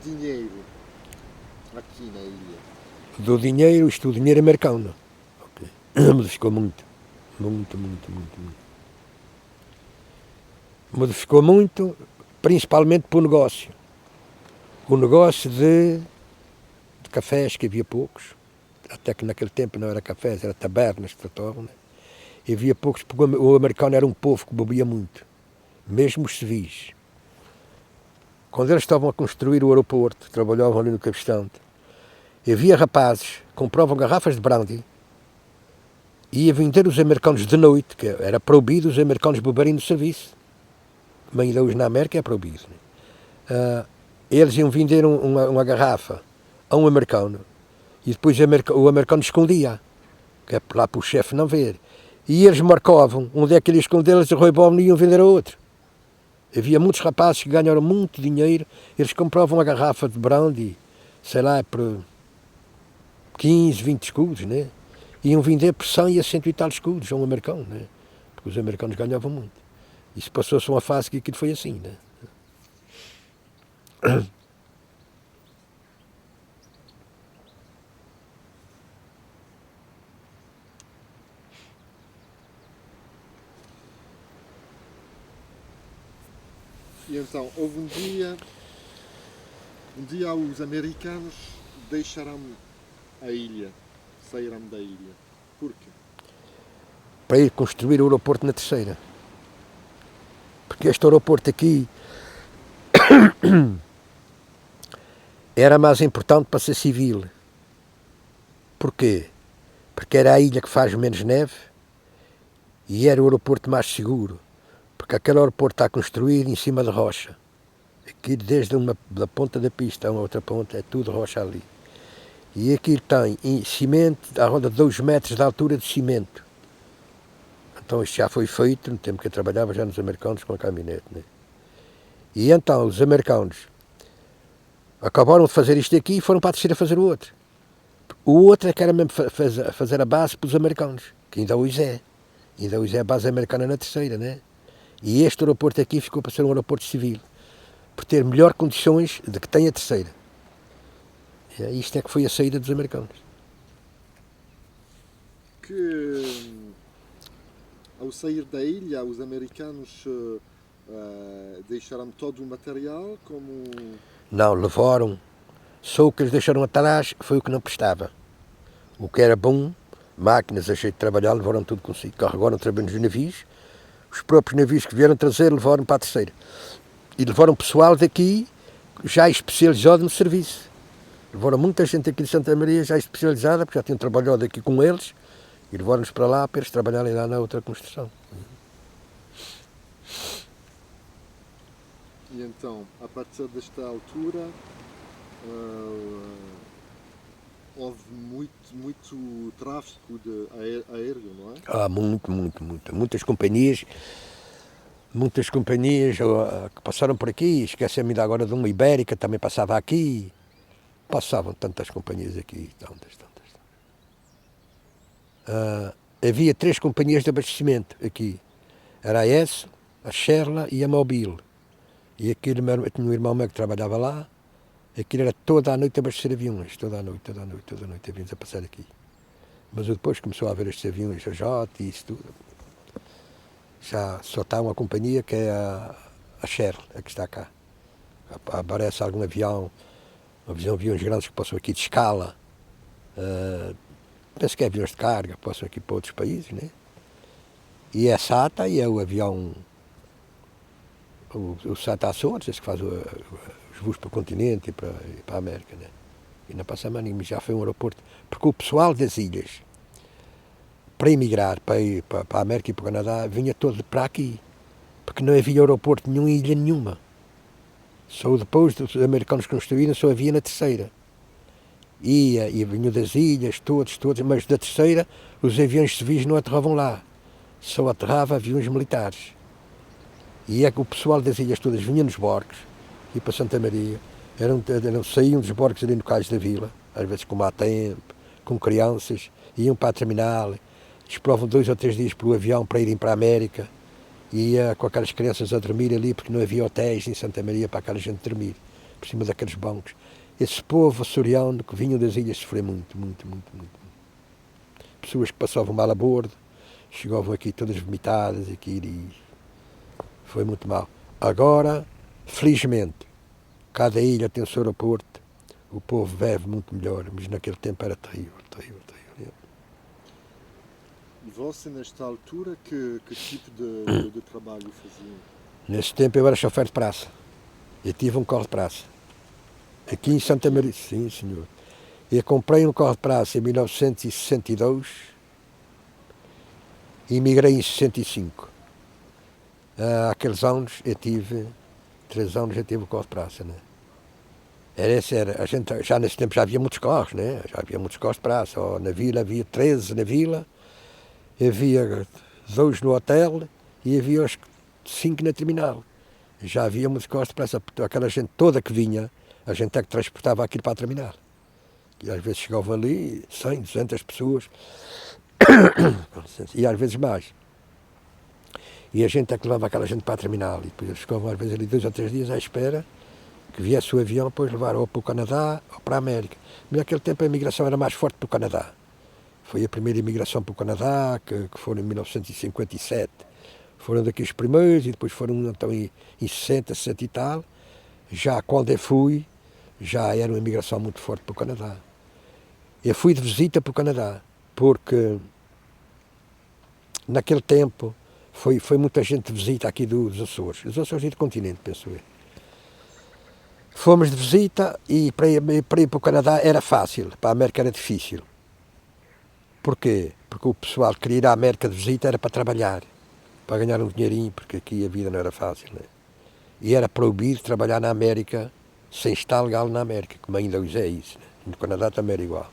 dinheiro aqui na ilha? Do dinheiro, isto o dinheiro americano. Okay. Modificou muito. Muito. Modificou muito, principalmente para o negócio. O negócio de cafés, que havia poucos. Até que naquele tempo não era cafés, era tabernas que tratavam, né? E havia poucos, porque o americano era um povo que bebia muito. Mesmo os civis. Quando eles estavam a construir o aeroporto, trabalhavam ali no Cabestante, havia rapazes que compravam garrafas de brandy e ia vender os americanos de noite, que era proibido os americanos beberem no serviço. Como ainda hoje na América é proibido. Né? Eles iam vender uma garrafa a um americano e depois o americano escondia, que é lá para o chefe não ver. E eles marcavam onde é que ele ia esconder, eles roubavam e iam vender a outro. Havia muitos rapazes que ganharam muito dinheiro, eles compravam a garrafa de brandy, sei lá, por 15, 20 escudos, né? Iam vender por 100 a 100 e tal escudos a um americano, né? Porque os americanos ganhavam muito. Isso passou-se uma fase que aquilo foi assim, né? E então, houve um dia os americanos deixaram a ilha, saíram da ilha. Por quê? Para ir construir o aeroporto na terceira. Porque este aeroporto aqui era mais importante para ser civil. Porquê? Porque era a ilha que faz menos neve e era o aeroporto mais seguro. Porque aquele aeroporto está construído em cima de rocha. Aqui desde da ponta da pista a uma outra ponta é tudo rocha ali. E aqui tem cimento, à roda de 2 metros de altura de cimento. Então isto já foi feito no tempo que eu trabalhava já nos americanos com a caminhonete. Né? E então os americanos acabaram de fazer isto aqui e foram para a terceira fazer o outro. O outro é que era mesmo fazer a base para os americanos, que ainda hoje é. Ainda hoje é a base americana na terceira, né? E este aeroporto aqui ficou para ser um aeroporto civil, por ter melhores condições de que tem a terceira. E isto é que foi a saída dos americanos. Que ao sair da ilha, os americanos deixaram todo o material como... Não, levaram. Só o que eles deixaram atrás foi o que não prestava. O que era bom, máquinas a jeito de trabalhar, levaram tudo consigo. Carregaram também nos navios. Os próprios navios que vieram trazer levaram para a terceira. E levaram pessoal daqui já especializado no serviço. Levaram muita gente aqui de Santa Maria já especializada, porque já tinham trabalhado aqui com eles, e levaram-nos para lá para eles trabalharem lá na outra construção. E então, a partir desta altura, houve muito tráfego de aéreo, não é? Muito. Muitas companhias que passaram por aqui, esqueci-me ainda agora de uma Ibérica, também passava aqui. Passavam tantas companhias aqui, tantas. Havia 3 companhias de abastecimento aqui. Era a ESSO, a Sherla e a Mobil. E aquilo, eu tinha um irmão meu que trabalhava lá, aquilo era toda a noite a abastecer aviões, toda a noite, aviões a passar aqui. Mas depois começou a haver estes aviões, a J e isso tudo. Já só está uma companhia que é a Sherla, a que está cá. Aparece algum avião, aviões grandes que passam aqui de escala, penso que é aviões de carga, que passam aqui para outros países, né? E é a SATA e é o avião, o SATA Açores, esse que faz os voos para o continente e para a América, né? E não passa mais nenhum, já foi um aeroporto, porque o pessoal das ilhas, para emigrar para a América e para o Canadá, vinha todo para aqui, porque não havia aeroporto nenhum e ilha nenhuma. Só depois dos americanos construíram, só havia na terceira. E vinham das ilhas, todos, mas da terceira os aviões civis não aterravam lá. Só aterrava aviões militares. E é que o pessoal das ilhas todas vinha nos barcos, e para Santa Maria, saíam dos barcos ali no cais da vila, às vezes com má tempo, com crianças, iam para a terminal, esperavam 2 ou 3 dias pelo avião para irem para a América, e ia com aquelas crianças a dormir ali, porque não havia hotéis em Santa Maria para aquela gente dormir, por cima daqueles bancos. Esse povo açoriano que vinham das ilhas sofreu muito. Pessoas que passavam mal a bordo, chegavam aqui todas vomitadas, e foi muito mal. Agora, felizmente, cada ilha tem o seu aeroporto, o povo vive muito melhor, mas naquele tempo era terrível. E você, nesta altura, que tipo de trabalho fazia? Nesse tempo eu era chofer de praça. Eu tive um carro de praça. Aqui em Santa Maria, sim senhor. Eu comprei um carro de praça em 1962 e emigrei em 65. Há aqueles anos eu tive, 3 anos eu tive o carro de praça, né? A gente, já nesse tempo já havia muitos carros, né? Já havia muitos carros de praça. Na vila havia 13 na vila, havia 2 no hotel e havia os 5 na terminal. Já havia muitos carros de praça, aquela gente toda que vinha, a gente é que transportava aquilo para a terminal. E às vezes chegavam ali 100, 200 pessoas, e às vezes mais. E a gente é que levava aquela gente para a terminal, e depois eles ficavam às vezes ali 2 ou 3 dias à espera que viesse o avião, depois levar ou para o Canadá ou para a América. Mas naquele tempo a imigração era mais forte para o Canadá. Foi a primeira imigração para o Canadá, que foram em 1957. Foram daqui os primeiros, e depois foram então em 60, 60 e tal. Já quando eu fui, já era uma imigração muito forte para o Canadá. Eu fui de visita para o Canadá, porque naquele tempo foi muita gente de visita aqui dos Açores e do continente, penso eu. Fomos de visita e para ir para o Canadá era fácil, para a América era difícil. Porquê? Porque o pessoal que queria ir à América de visita era para trabalhar, para ganhar um dinheirinho, porque aqui a vida não era fácil, né? E era proibido trabalhar na América sem estar legal na América, como ainda hoje é isso, né? No Canadá também era igual.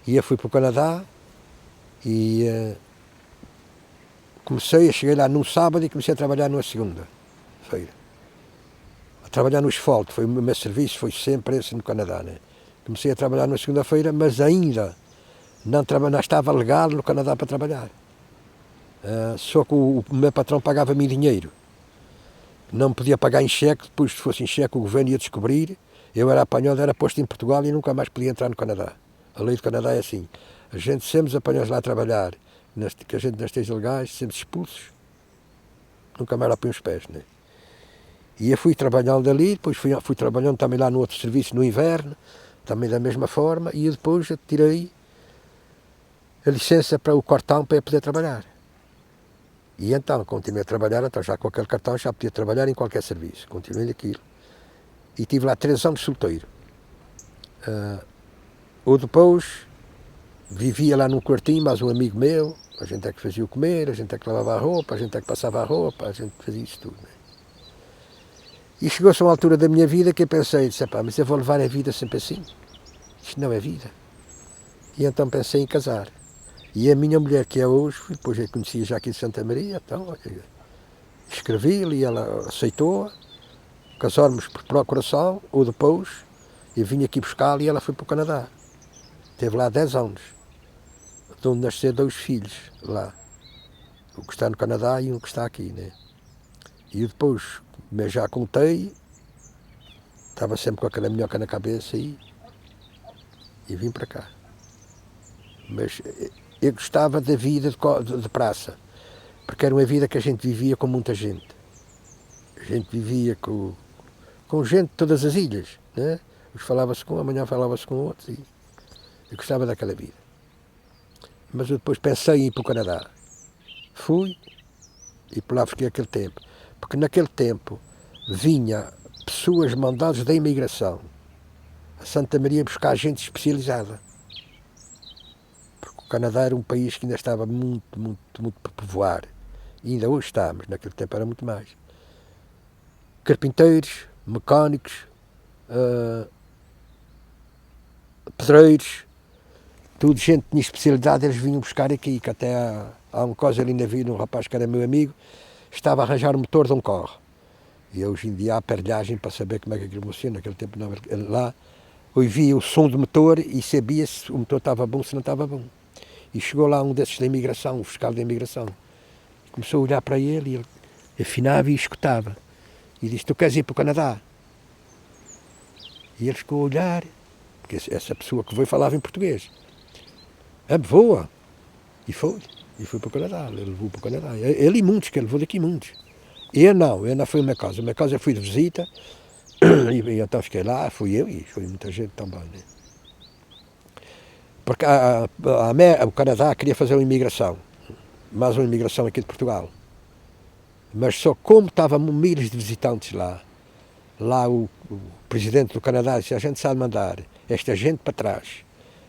E eu fui para o Canadá e cheguei lá num sábado e comecei a trabalhar numa segunda-feira. A trabalhar no asfalto, o meu serviço foi sempre esse no Canadá, né? Comecei a trabalhar na segunda-feira, mas ainda não estava legal no Canadá para trabalhar. Só que o meu patrão pagava-me dinheiro. Não podia pagar em cheque, depois se fosse em cheque o governo ia descobrir, eu era apanhado, era posto em Portugal e nunca mais podia entrar no Canadá. A lei do Canadá é assim, a gente sempre nos apanhamos lá a trabalhar, que a gente não esteja legais, sempre expulsos, nunca mais lá põe os pés, né? E eu fui trabalhando ali, depois fui trabalhando também lá no outro serviço no inverno, também da mesma forma, e depois eu tirei a licença para o cartão para eu poder trabalhar. E então continuei a trabalhar, então já com aquele cartão já podia trabalhar em qualquer serviço, continuei naquilo. E tive lá 3 anos solteiro. Ou depois vivia lá num quartinho, mais um amigo meu, a gente é que fazia o comer, a gente é que lavava a roupa, a gente é que passava a roupa, a gente fazia isso tudo, né? E chegou-se a uma altura da minha vida que eu pensei, disse, mas eu vou levar a vida sempre assim, isto não é vida. E então pensei em casar. E a minha mulher, que é hoje, depois eu conhecia já aqui de Santa Maria, então escrevi-lhe e ela aceitou, casarmos por procuração, ou depois eu vim aqui buscá-la e ela foi para o Canadá. Esteve lá 10 anos, de onde nasceram 2 filhos lá, o que está no Canadá e um que está aqui, né? E depois, mas já contei, estava sempre com aquela minhoca na cabeça e vim para cá. Mas eu gostava da vida de praça, porque era uma vida que a gente vivia com muita gente. A gente vivia com gente de todas as ilhas, né? Hoje falava-se com um, amanhã falava-se com outros, e eu gostava daquela vida. Mas eu depois pensei em ir para o Canadá. Fui e por lá fiquei aquele tempo. Porque naquele tempo vinha pessoas mandadas da imigração a Santa Maria buscar gente especializada. O Canadá era um país que ainda estava muito, muito, muito por povoar. E ainda hoje está, mas naquele tempo era muito mais. Carpinteiros, mecânicos, pedreiros, tudo gente que tinha especialidade, eles vinham buscar aqui, que até há uma coisa ali na vida, um rapaz que era meu amigo, estava a arranjar o motor de um carro. E hoje em dia há aparelhagem para saber como é que aquilo funciona. Naquele tempo não, lá ouvia o som do motor e sabia se o motor estava bom ou se não estava bom. E chegou lá um desses da imigração, o fiscal da imigração. Começou a olhar para ele e ele afinava e escutava. E disse, tu queres ir para o Canadá? E ele ficou a olhar, porque essa pessoa que veio falava em português. Voa. E foi. E foi para o Canadá. Ele levou para o Canadá. Ele e muitos, que ele levou daqui muitos. Eu não foi a minha casa. A minha casa eu fui de visita. E então fiquei lá, fui eu e foi muita gente também. Né? Porque o Canadá queria fazer uma imigração. Mais uma imigração aqui de Portugal. Mas só como estavam milhares de visitantes lá o presidente do Canadá disse, a gente sabe mandar esta gente para trás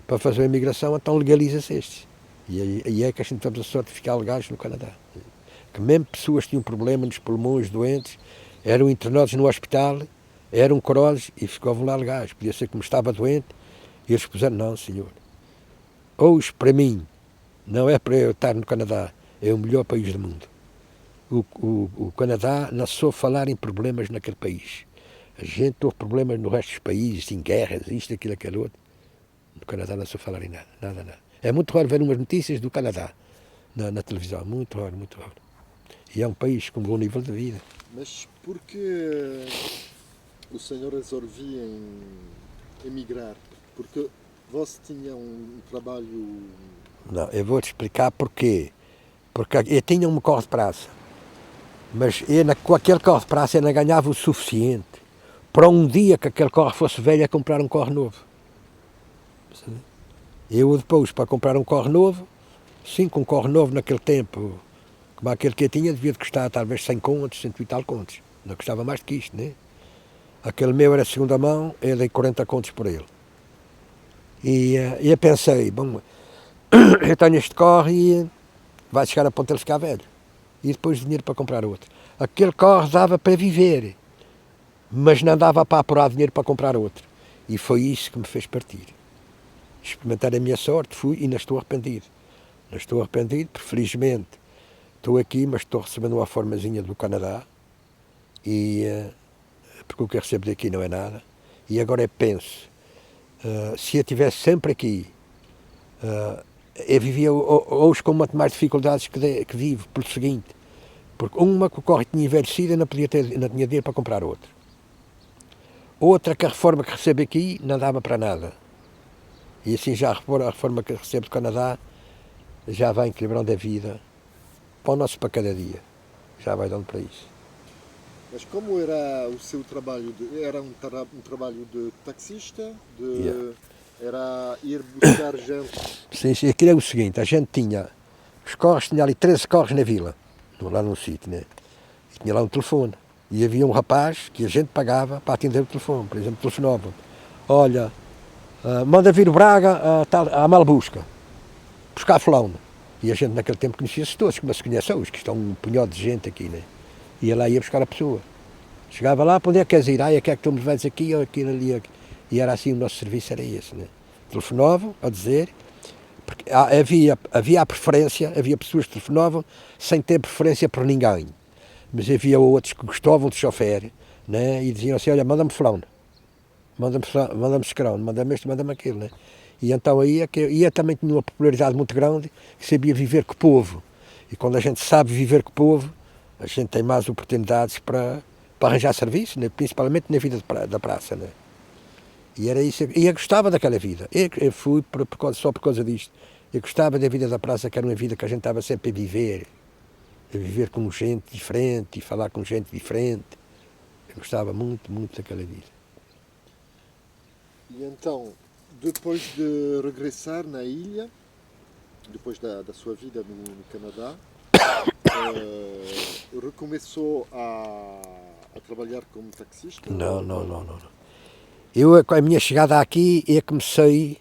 para fazer a imigração, então legaliza-se estes. E é que a gente estamos a sorte de ficar legais no Canadá. Que mesmo pessoas que tinham problemas nos pulmões, doentes, eram internados no hospital, eram corosos e ficavam lá legais. Podia ser como estava doente, e eles puseram, não senhor. Hoje, para mim, não é para eu estar no Canadá, é o melhor país do mundo. O Canadá não soube falar em problemas naquele país. A gente teve problemas no resto dos países, em guerras, isto, aquilo, aquele outro. No Canadá não soube falar em nada, nada, nada. É muito raro ver umas notícias do Canadá na televisão, muito raro, muito raro. E é um país com um bom nível de vida. Mas por que o senhor resolvia emigrar? Porque você tinha um trabalho... Não, eu vou-te explicar porquê. Porque eu tinha um carro de praça, mas com aquele carro de praça eu não ganhava o suficiente para um dia que aquele carro fosse velho a comprar um carro novo. Eu depois, para comprar um carro novo, sim, com um carro novo naquele tempo, como aquele que eu tinha, devia de custar talvez 100 contos, 100 e tal contos. Não custava mais do que isto, né? Aquele meu era segunda mão, eu dei 40 contos por ele. E eu pensei, bom, eu tenho este carro e vai chegar a ponto de ele ficar velho. E depois dinheiro para comprar outro. Aquele carro dava para viver, mas não dava para apurar dinheiro para comprar outro. E foi isso que me fez partir. Experimentar a minha sorte, fui e não estou arrependido. Não estou arrependido, porque felizmente estou aqui, mas estou recebendo uma formazinha do Canadá, porque o que eu recebo daqui não é nada. E agora eu penso, se eu estivesse sempre aqui, eu vivia hoje com muito mais dificuldades que vivo, pelo seguinte, porque uma que o carro tinha envelhecido e não tinha dinheiro para comprar outro. Outra que a reforma que recebo aqui não dava para nada. E assim já a reforma que recebo do Canadá já vai equilibrando a vida para o nosso para cada dia. Já vai dando para isso. Mas como era o seu trabalho? Era um trabalho de taxista? Era ir buscar gente? Sim, aquilo é o seguinte, a gente tinha os carros, tinha ali 13 carros na vila, lá num sítio, né? E tinha lá um telefone. E havia um rapaz que a gente pagava para atender o telefone, por exemplo, telefonava. Olha, manda vir o Braga a Malbusca, buscar fulano. E a gente naquele tempo conhecia-se todos, como se conhece hoje, que estão um punhado de gente aqui, né? E lá ia buscar a pessoa. Chegava lá, para onde é que queres ir? É que tu me vais aqui ou aquilo ali. Aqui. E era assim, o nosso serviço era esse, né? Telefonavam a dizer, porque havia a preferência, havia pessoas que telefonavam sem ter preferência por ninguém. Mas havia outros que gostavam de chofer, né? E diziam assim, olha, manda-me fulano, manda-me escrão, manda-me isto, manda-me aquilo, né? E então aí eu também tinha uma popularidade muito grande, que sabia viver com o povo. E quando a gente sabe viver com o povo, a gente tem mais oportunidades para arranjar serviço, né? Principalmente na vida da praça, né? E era isso, e eu gostava daquela vida. Eu fui só por causa disto. Eu gostava da vida da praça, que era uma vida que a gente estava sempre a viver com gente diferente, e falar com gente diferente. Eu gostava muito, muito daquela vida. E então, depois de regressar na ilha, depois da sua vida no Canadá, recomeçou a trabalhar como taxista? Não. Eu, com a minha chegada aqui, eu comecei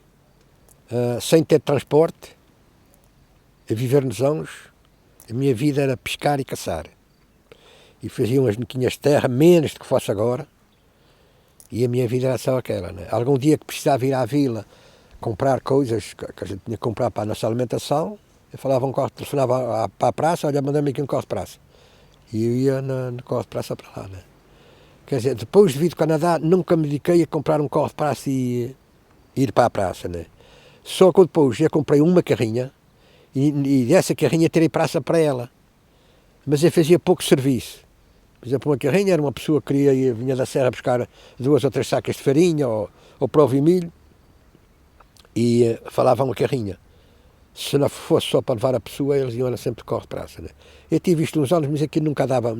sem ter transporte, a viver nos anos, a minha vida era pescar e caçar. E fazia umas nequinhas de terra, menos do que fosse agora, e a minha vida era só aquela. Né? Algum dia que precisava ir à vila comprar coisas que a gente tinha que comprar para a nossa alimentação, eu falava um carro, telefonava para a praça, olha, manda-me aqui um carro de praça. E eu ia no carro de praça para lá. Né? Quer dizer, depois de vir do Canadá, nunca me dediquei a comprar um carro de praça e ir para a praça. Né? Só que depois já comprei uma carrinha, e dessa carrinha terei praça para ela. Mas eu fazia pouco serviço. Por exemplo, uma carrinha era uma pessoa que vinha da serra buscar 2 ou 3 sacas de farinha ou prova e milho e falava uma carrinha. Se não fosse só para levar a pessoa, eles iam sempre de corre de praça. Né? Eu tive isto uns anos, mas aquilo nunca dava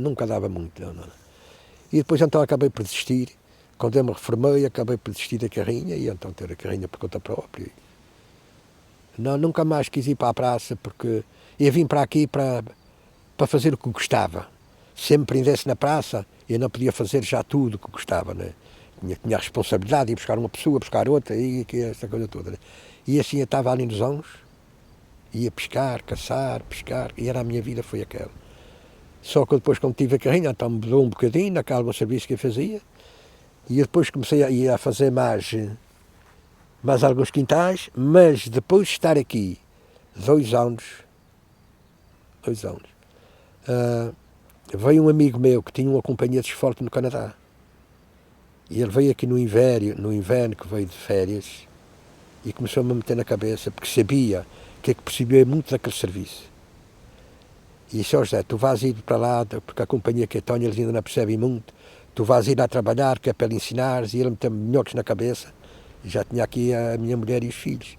muito. Não. E depois então acabei por desistir. Quando eu me reformei, acabei por desistir da carrinha e então ter a carrinha por conta própria. Não, nunca mais quis ir para a praça porque eu vim para aqui para fazer o que gostava. Se me prendesse na praça, eu não podia fazer já tudo o que gostava. Né? Tinha a responsabilidade de ir buscar uma pessoa, buscar outra, e essa coisa toda. Né? E assim eu estava ali nos anos, ia pescar, caçar, pescar, e era a minha vida, foi aquela. Só que depois, quando tive a carrinha, então mudou um bocadinho naquele serviço que eu fazia, e depois comecei a fazer mais alguns quintais, mas depois de estar aqui 2 anos, veio um amigo meu que tinha uma companhia de esforço no Canadá. E ele veio aqui no inverno que veio de férias, e começou-me a meter na cabeça, porque sabia que percebia muito daquele serviço. E disse, José, tu vais ir para lá, porque a companhia que eu tenho, eles ainda não percebem muito, tu vais ir lá trabalhar, que é para lhe ensinares, e ele meteu-me minhocos na cabeça. E já tinha aqui a minha mulher e os filhos.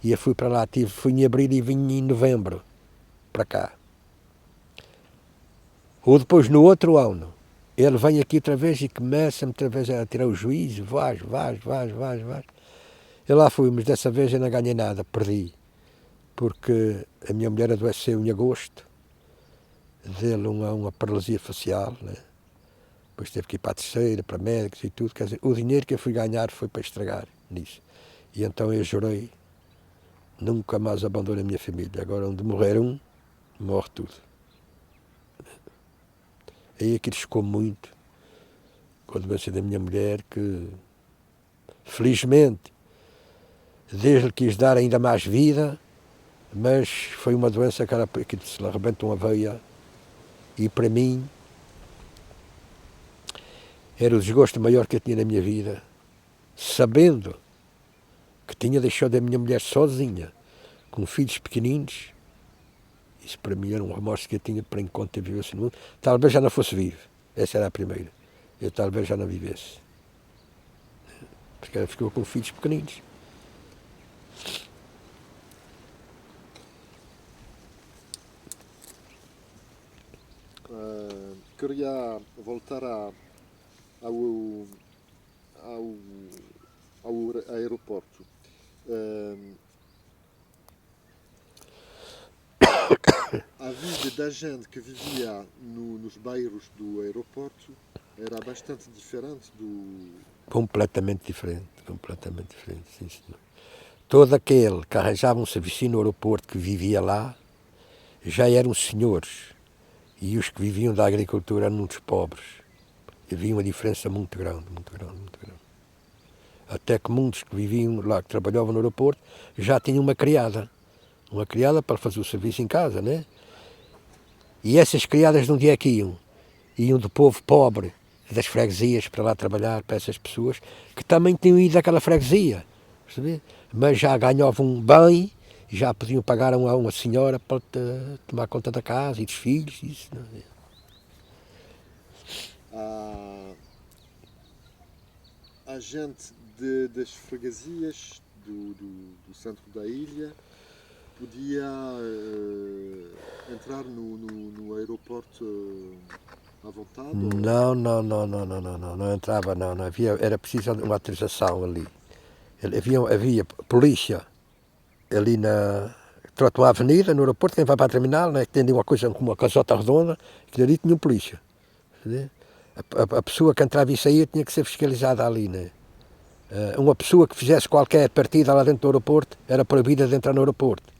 E eu fui para lá, fui em abril e vim em novembro, para cá. Ou depois, no outro ano, ele vem aqui outra vez e começa-me outra vez a tirar o juízo, vais. Eu lá fui, mas dessa vez eu não ganhei nada, perdi. Porque a minha mulher adoeceu em agosto, dele uma paralisia facial, né? Depois teve que ir para a terceira, para médicos e tudo. Quer dizer, o dinheiro que eu fui ganhar foi para estragar nisso. E então eu jurei, nunca mais abandono a minha família. Agora, onde morrer um, morre tudo. Aí aquilo chocou muito com a doença da minha mulher, que felizmente Deus lhe quis dar ainda mais vida, mas foi uma doença que se lhe arrebentou uma veia, e para mim era o desgosto maior que eu tinha na minha vida, sabendo que tinha deixado a minha mulher sozinha, com filhos pequeninos. Isso para mim era um remorso que eu tinha para enquanto eu vivesse no mundo. Talvez já não fosse vivo. Essa era a primeira. Eu talvez já não vivesse. Porque ela ficou com filhos pequeninos. Queria voltar ao aeroporto. A vida da gente que vivia nos bairros do aeroporto era bastante diferente do... Completamente diferente, sim senhor. Todo aquele que arranjava um serviço no aeroporto, que vivia lá, já eram senhores. E os que viviam da agricultura eram muitos pobres. Havia uma diferença muito grande. Até que muitos que viviam lá, que trabalhavam no aeroporto, já tinham uma criada para fazer o serviço em casa, né? E essas criadas de onde é que iam? Iam do povo pobre, das freguesias, para lá trabalhar, para essas pessoas que também tinham ido daquela freguesia, percebe? Mas já ganhavam bem, já podiam pagar a uma senhora para tomar conta da casa e dos filhos. Isso, não é? A gente das freguesias do centro da ilha podia entrar no aeroporto à vontade? Não entrava, não havia, era preciso uma autorização ali. Havia polícia ali na Trottoir Avenida, no aeroporto, quem vai para a terminal, né, que tem uma coisa como uma casota redonda, que ali tinha polícia. A pessoa que entrava e saía tinha que ser fiscalizada ali, né? Uma pessoa que fizesse qualquer partida lá dentro do aeroporto era proibida de entrar no aeroporto.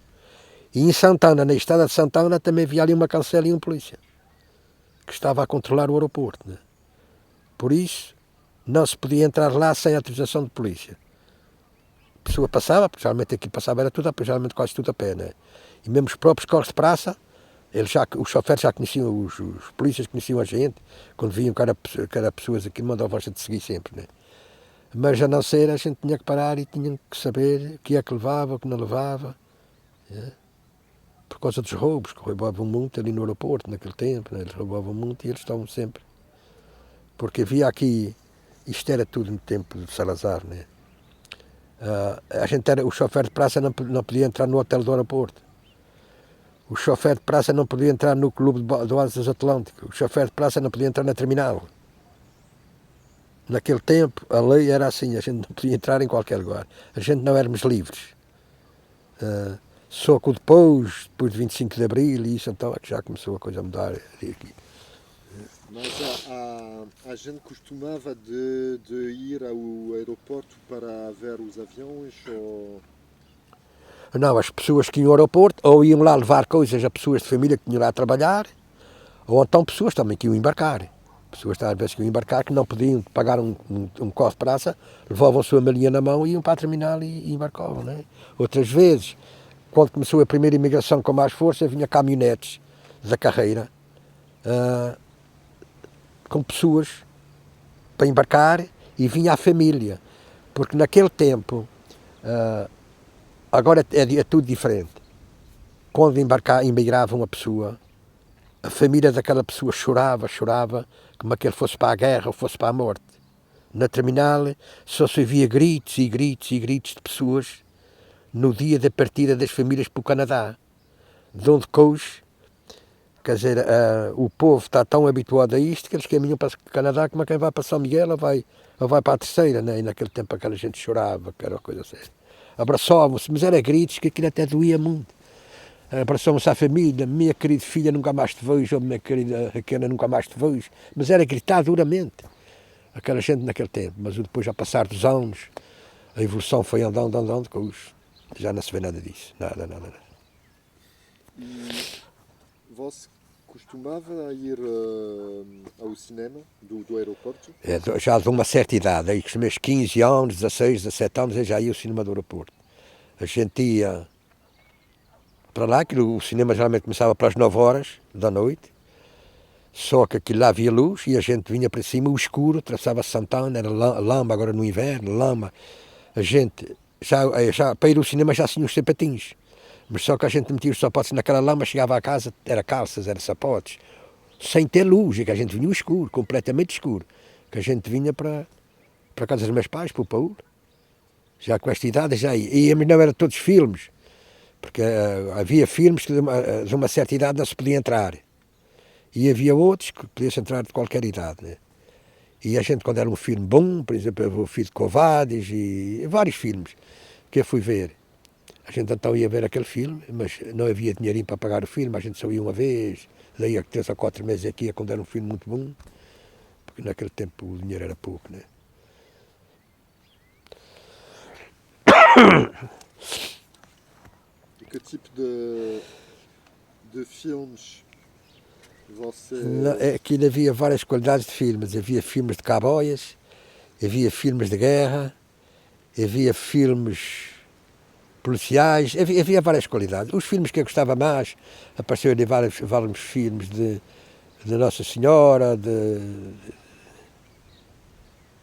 E em Santana, na estrada de Santana, também havia ali uma cancela e um polícia que estava a controlar o aeroporto, né? Por isso, não se podia entrar lá sem autorização de polícia. A pessoa passava, porque geralmente aqui passava era tudo, geralmente quase tudo a pé, né? E mesmo os próprios corres de praça, os choferes já conheciam, os polícias conheciam a gente, quando viam que era pessoas aqui, mandavam a gente seguir sempre, né? Mas a não ser, a gente tinha que parar e tinha que saber o que é que levava, o que não levava, né? Por causa dos roubos, que roubavam muito ali no aeroporto naquele tempo, né? Eles roubavam muito e eles estavam sempre. Porque havia aqui, isto era tudo no tempo de Salazar, né? O chofer de praça não podia entrar no hotel do aeroporto. O chofer de praça não podia entrar no clube do Asas Atlântico. O chofer de praça não podia entrar na terminal. Naquele tempo, a lei era assim, a gente não podia entrar em qualquer lugar. A gente não éramos livres. Só que depois de 25 de Abril, e isso então é que já começou a coisa a mudar aqui. Mas a gente costumava de ir ao aeroporto para ver os aviões ou... Não, as pessoas que iam ao aeroporto ou iam lá levar coisas a pessoas de família que tinham lá a trabalhar, ou então pessoas também que iam embarcar. Pessoas às vezes que iam embarcar que não podiam pagar um corte de praça, levavam a sua malinha na mão, iam para a terminal e embarcavam, né? Outras vezes, quando começou a primeira imigração com mais força, vinha caminhonetes da carreira com pessoas para embarcar e vinha a família. Porque naquele tempo, agora é tudo diferente. Quando imigrava uma pessoa, a família daquela pessoa chorava, como aquele fosse para a guerra ou fosse para a morte. Na terminal só se ouvia gritos e gritos e gritos de pessoas no dia da partida das famílias para o Canadá. De onde cois, quer dizer, o povo está tão habituado a isto que eles caminham para o Canadá como quem vai para São Miguel ou vai para a terceira, né? E naquele tempo aquela gente chorava, que era uma coisa séria. Abraçavam-se, mas era gritos que aquilo até doía muito. Abraçavam-se à família, minha querida filha nunca mais te vejo, ou minha querida Raquel nunca mais te vejo, mas era gritar duramente, aquela gente naquele tempo, mas depois a passar dos anos, a evolução foi andando, já não se vê nada disso, nada. E você costumava ir ao cinema do aeroporto? Já de uma certa idade, aí com os meus 15 anos, 16, 17 anos, eu já ia ao cinema do aeroporto. A gente ia para lá, que o cinema geralmente começava para as 9 horas da noite, só que aquilo lá havia luz e a gente vinha para cima, o escuro, atravessava Santana, era lama, agora no inverno, lama. A gente, já para ir ao cinema já tinha os sapatinhos, mas só que a gente metia os sapatos naquela lama, chegava à casa, era calças, era sapatos, sem ter luz, e que a gente vinha no escuro, completamente escuro, que a gente vinha para a casa dos meus pais, para o Paulo, já com esta idade já ia, mas não eram todos filmes, porque havia filmes que de uma certa idade não se podia entrar. E havia outros que podia-se entrar de qualquer idade, né? E a gente, quando era um filme bom, por exemplo, o filme de Covades e vários filmes que eu fui ver, a gente então ia ver aquele filme, mas não havia dinheirinho para pagar o filme, a gente só ia uma vez, daí a 3 ou 4 meses aqui, quando era um filme muito bom, porque naquele tempo o dinheiro era pouco, né? E que tipo de filmes você... Aquilo havia várias qualidades de filmes. Havia filmes de cowboys, havia filmes de guerra, havia filmes policiais, havia várias qualidades. Os filmes que eu gostava mais, apareceram ali vários filmes de Nossa Senhora,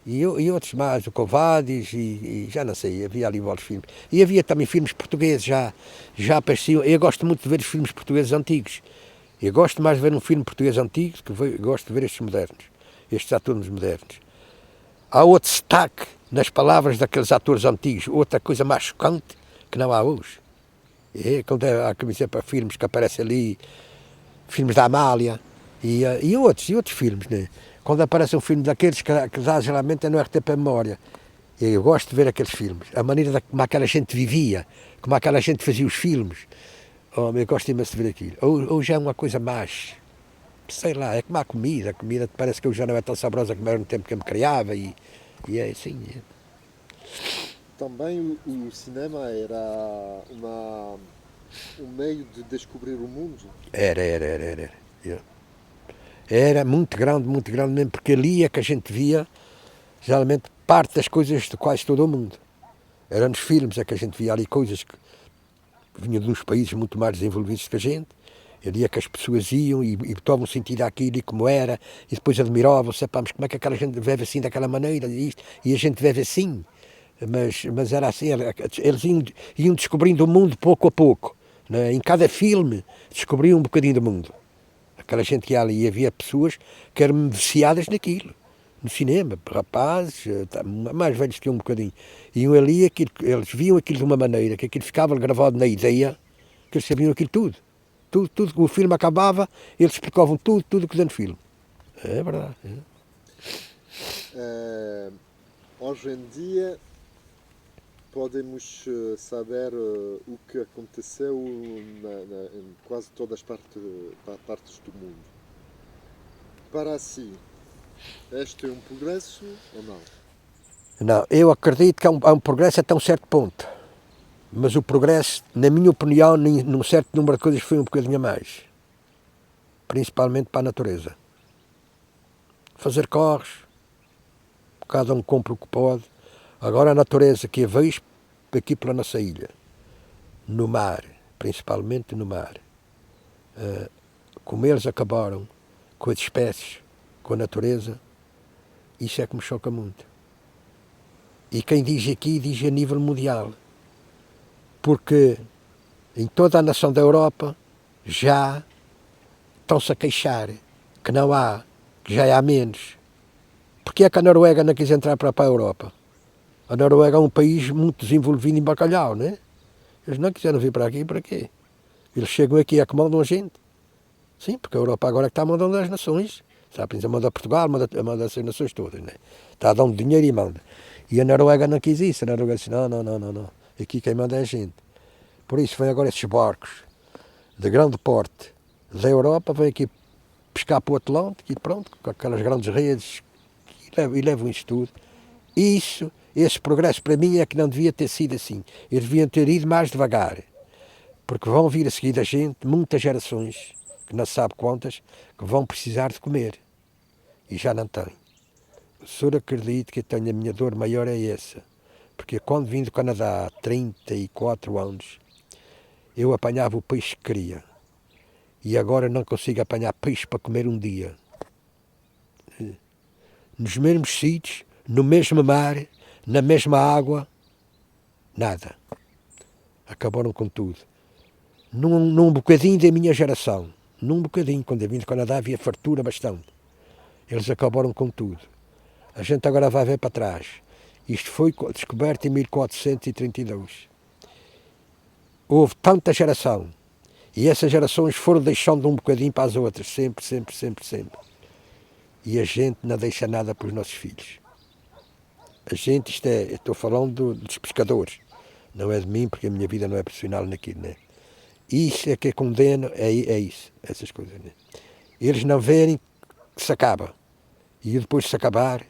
e outros mais, o Covades, e já não sei, havia ali vários filmes. E havia também filmes portugueses, já apareciam. Eu gosto muito de ver os filmes portugueses antigos. Eu gosto mais de ver um filme português antigo do que gosto de ver estes modernos, estes atores modernos. Há outro destaque nas palavras daqueles atores antigos, outra coisa mais chocante que não há hoje. Quando há que dizer para filmes que aparecem ali, filmes da Amália e outros filmes, né? Quando aparece um filme daqueles que dá geralmente é no RTP Memória. Eu gosto de ver aqueles filmes, a maneira como aquela gente vivia, como aquela gente fazia os filmes. Oh, eu gosto imenso de ver aquilo. Hoje é uma coisa mais, sei lá, é como a comida parece que hoje já não é tão saborosa como era no tempo que eu me criava e é assim. Também o cinema era um meio de descobrir o mundo? Era. Era muito grande mesmo, porque ali é que a gente via, geralmente, parte das coisas de quase todo o mundo. Era nos filmes é que a gente via ali coisas que vinham de uns países muito mais desenvolvidos que a gente. Ali é que as pessoas iam e botavam sentido àquilo e como era, e depois admiravam-se, mas como é que aquela gente vive assim daquela maneira, e a gente vive assim. Mas era assim, eles iam descobrindo o mundo pouco a pouco. Né? Em cada filme descobriam um bocadinho do mundo. Aquela gente que ia ali, havia pessoas que eram viciadas naquilo, no cinema, rapazes, mais velhos que um bocadinho. Iam ali, eles viam aquilo de uma maneira, que aquilo ficava gravado na ideia, que eles sabiam aquilo tudo. Tudo que o filme acabava, eles explicavam tudo que deu no filme. É verdade. Hoje em dia podemos saber o que aconteceu em quase todas as partes do mundo. Para si, este é um progresso ou não? Não, eu acredito que há um progresso até um certo ponto. Mas o progresso, na minha opinião, num certo número de coisas foi um bocadinho a mais. Principalmente para a natureza. Fazer corres, cada um compra o que pode. Agora a natureza que a vejo aqui pela nossa ilha, no mar, principalmente no mar, como eles acabaram com as espécies, com a natureza, isso é que me choca muito. E quem diz aqui, diz a nível mundial. Porque em toda a nação da Europa já estão-se a queixar que não há, que já há menos. Porquê é que a Noruega não quis entrar para a Europa? A Noruega é um país muito desenvolvido em bacalhau, não é? Eles não quiseram vir para aqui, para quê? Eles chegam aqui e é que mandam a gente. Sim, porque a Europa agora é que está mandando as nações. Sabe, manda Portugal, manda as nações todas, né? Está a dar um dinheiro e manda. E a Noruega não quis isso. A Noruega disse, não. Aqui quem manda é a gente. Por isso vem agora esses barcos de grande porte da Europa, vêm aqui pescar para o Atlântico e pronto, com aquelas grandes redes e levam isto tudo. Isso, esse progresso para mim é que não devia ter sido assim. Eles deviam ter ido mais devagar. Porque vão vir a seguir da gente muitas gerações, que não se sabe quantas, que vão precisar de comer. E já não têm. O senhor acredita que eu tenho a minha dor maior é essa. Porque quando vim do Canadá há 34 anos, eu apanhava o peixe que queria. E agora não consigo apanhar peixe para comer um dia. Nos mesmos sítios, no mesmo mar, na mesma água, nada. Acabaram com tudo. Num bocadinho da minha geração, num bocadinho, quando eu vim do Canadá havia fartura bastante. Eles acabaram com tudo. A gente agora vai ver para trás. Isto foi descoberto em 1432. Houve tanta geração. E essas gerações foram deixando um bocadinho para as outras, sempre. E a gente não deixa nada para os nossos filhos. A gente, eu estou falando dos pescadores, não é de mim, porque a minha vida não é profissional naquilo, né? Isso é que condeno, é isso, essas coisas, né? Eles não verem que se acaba. E depois de se acabar,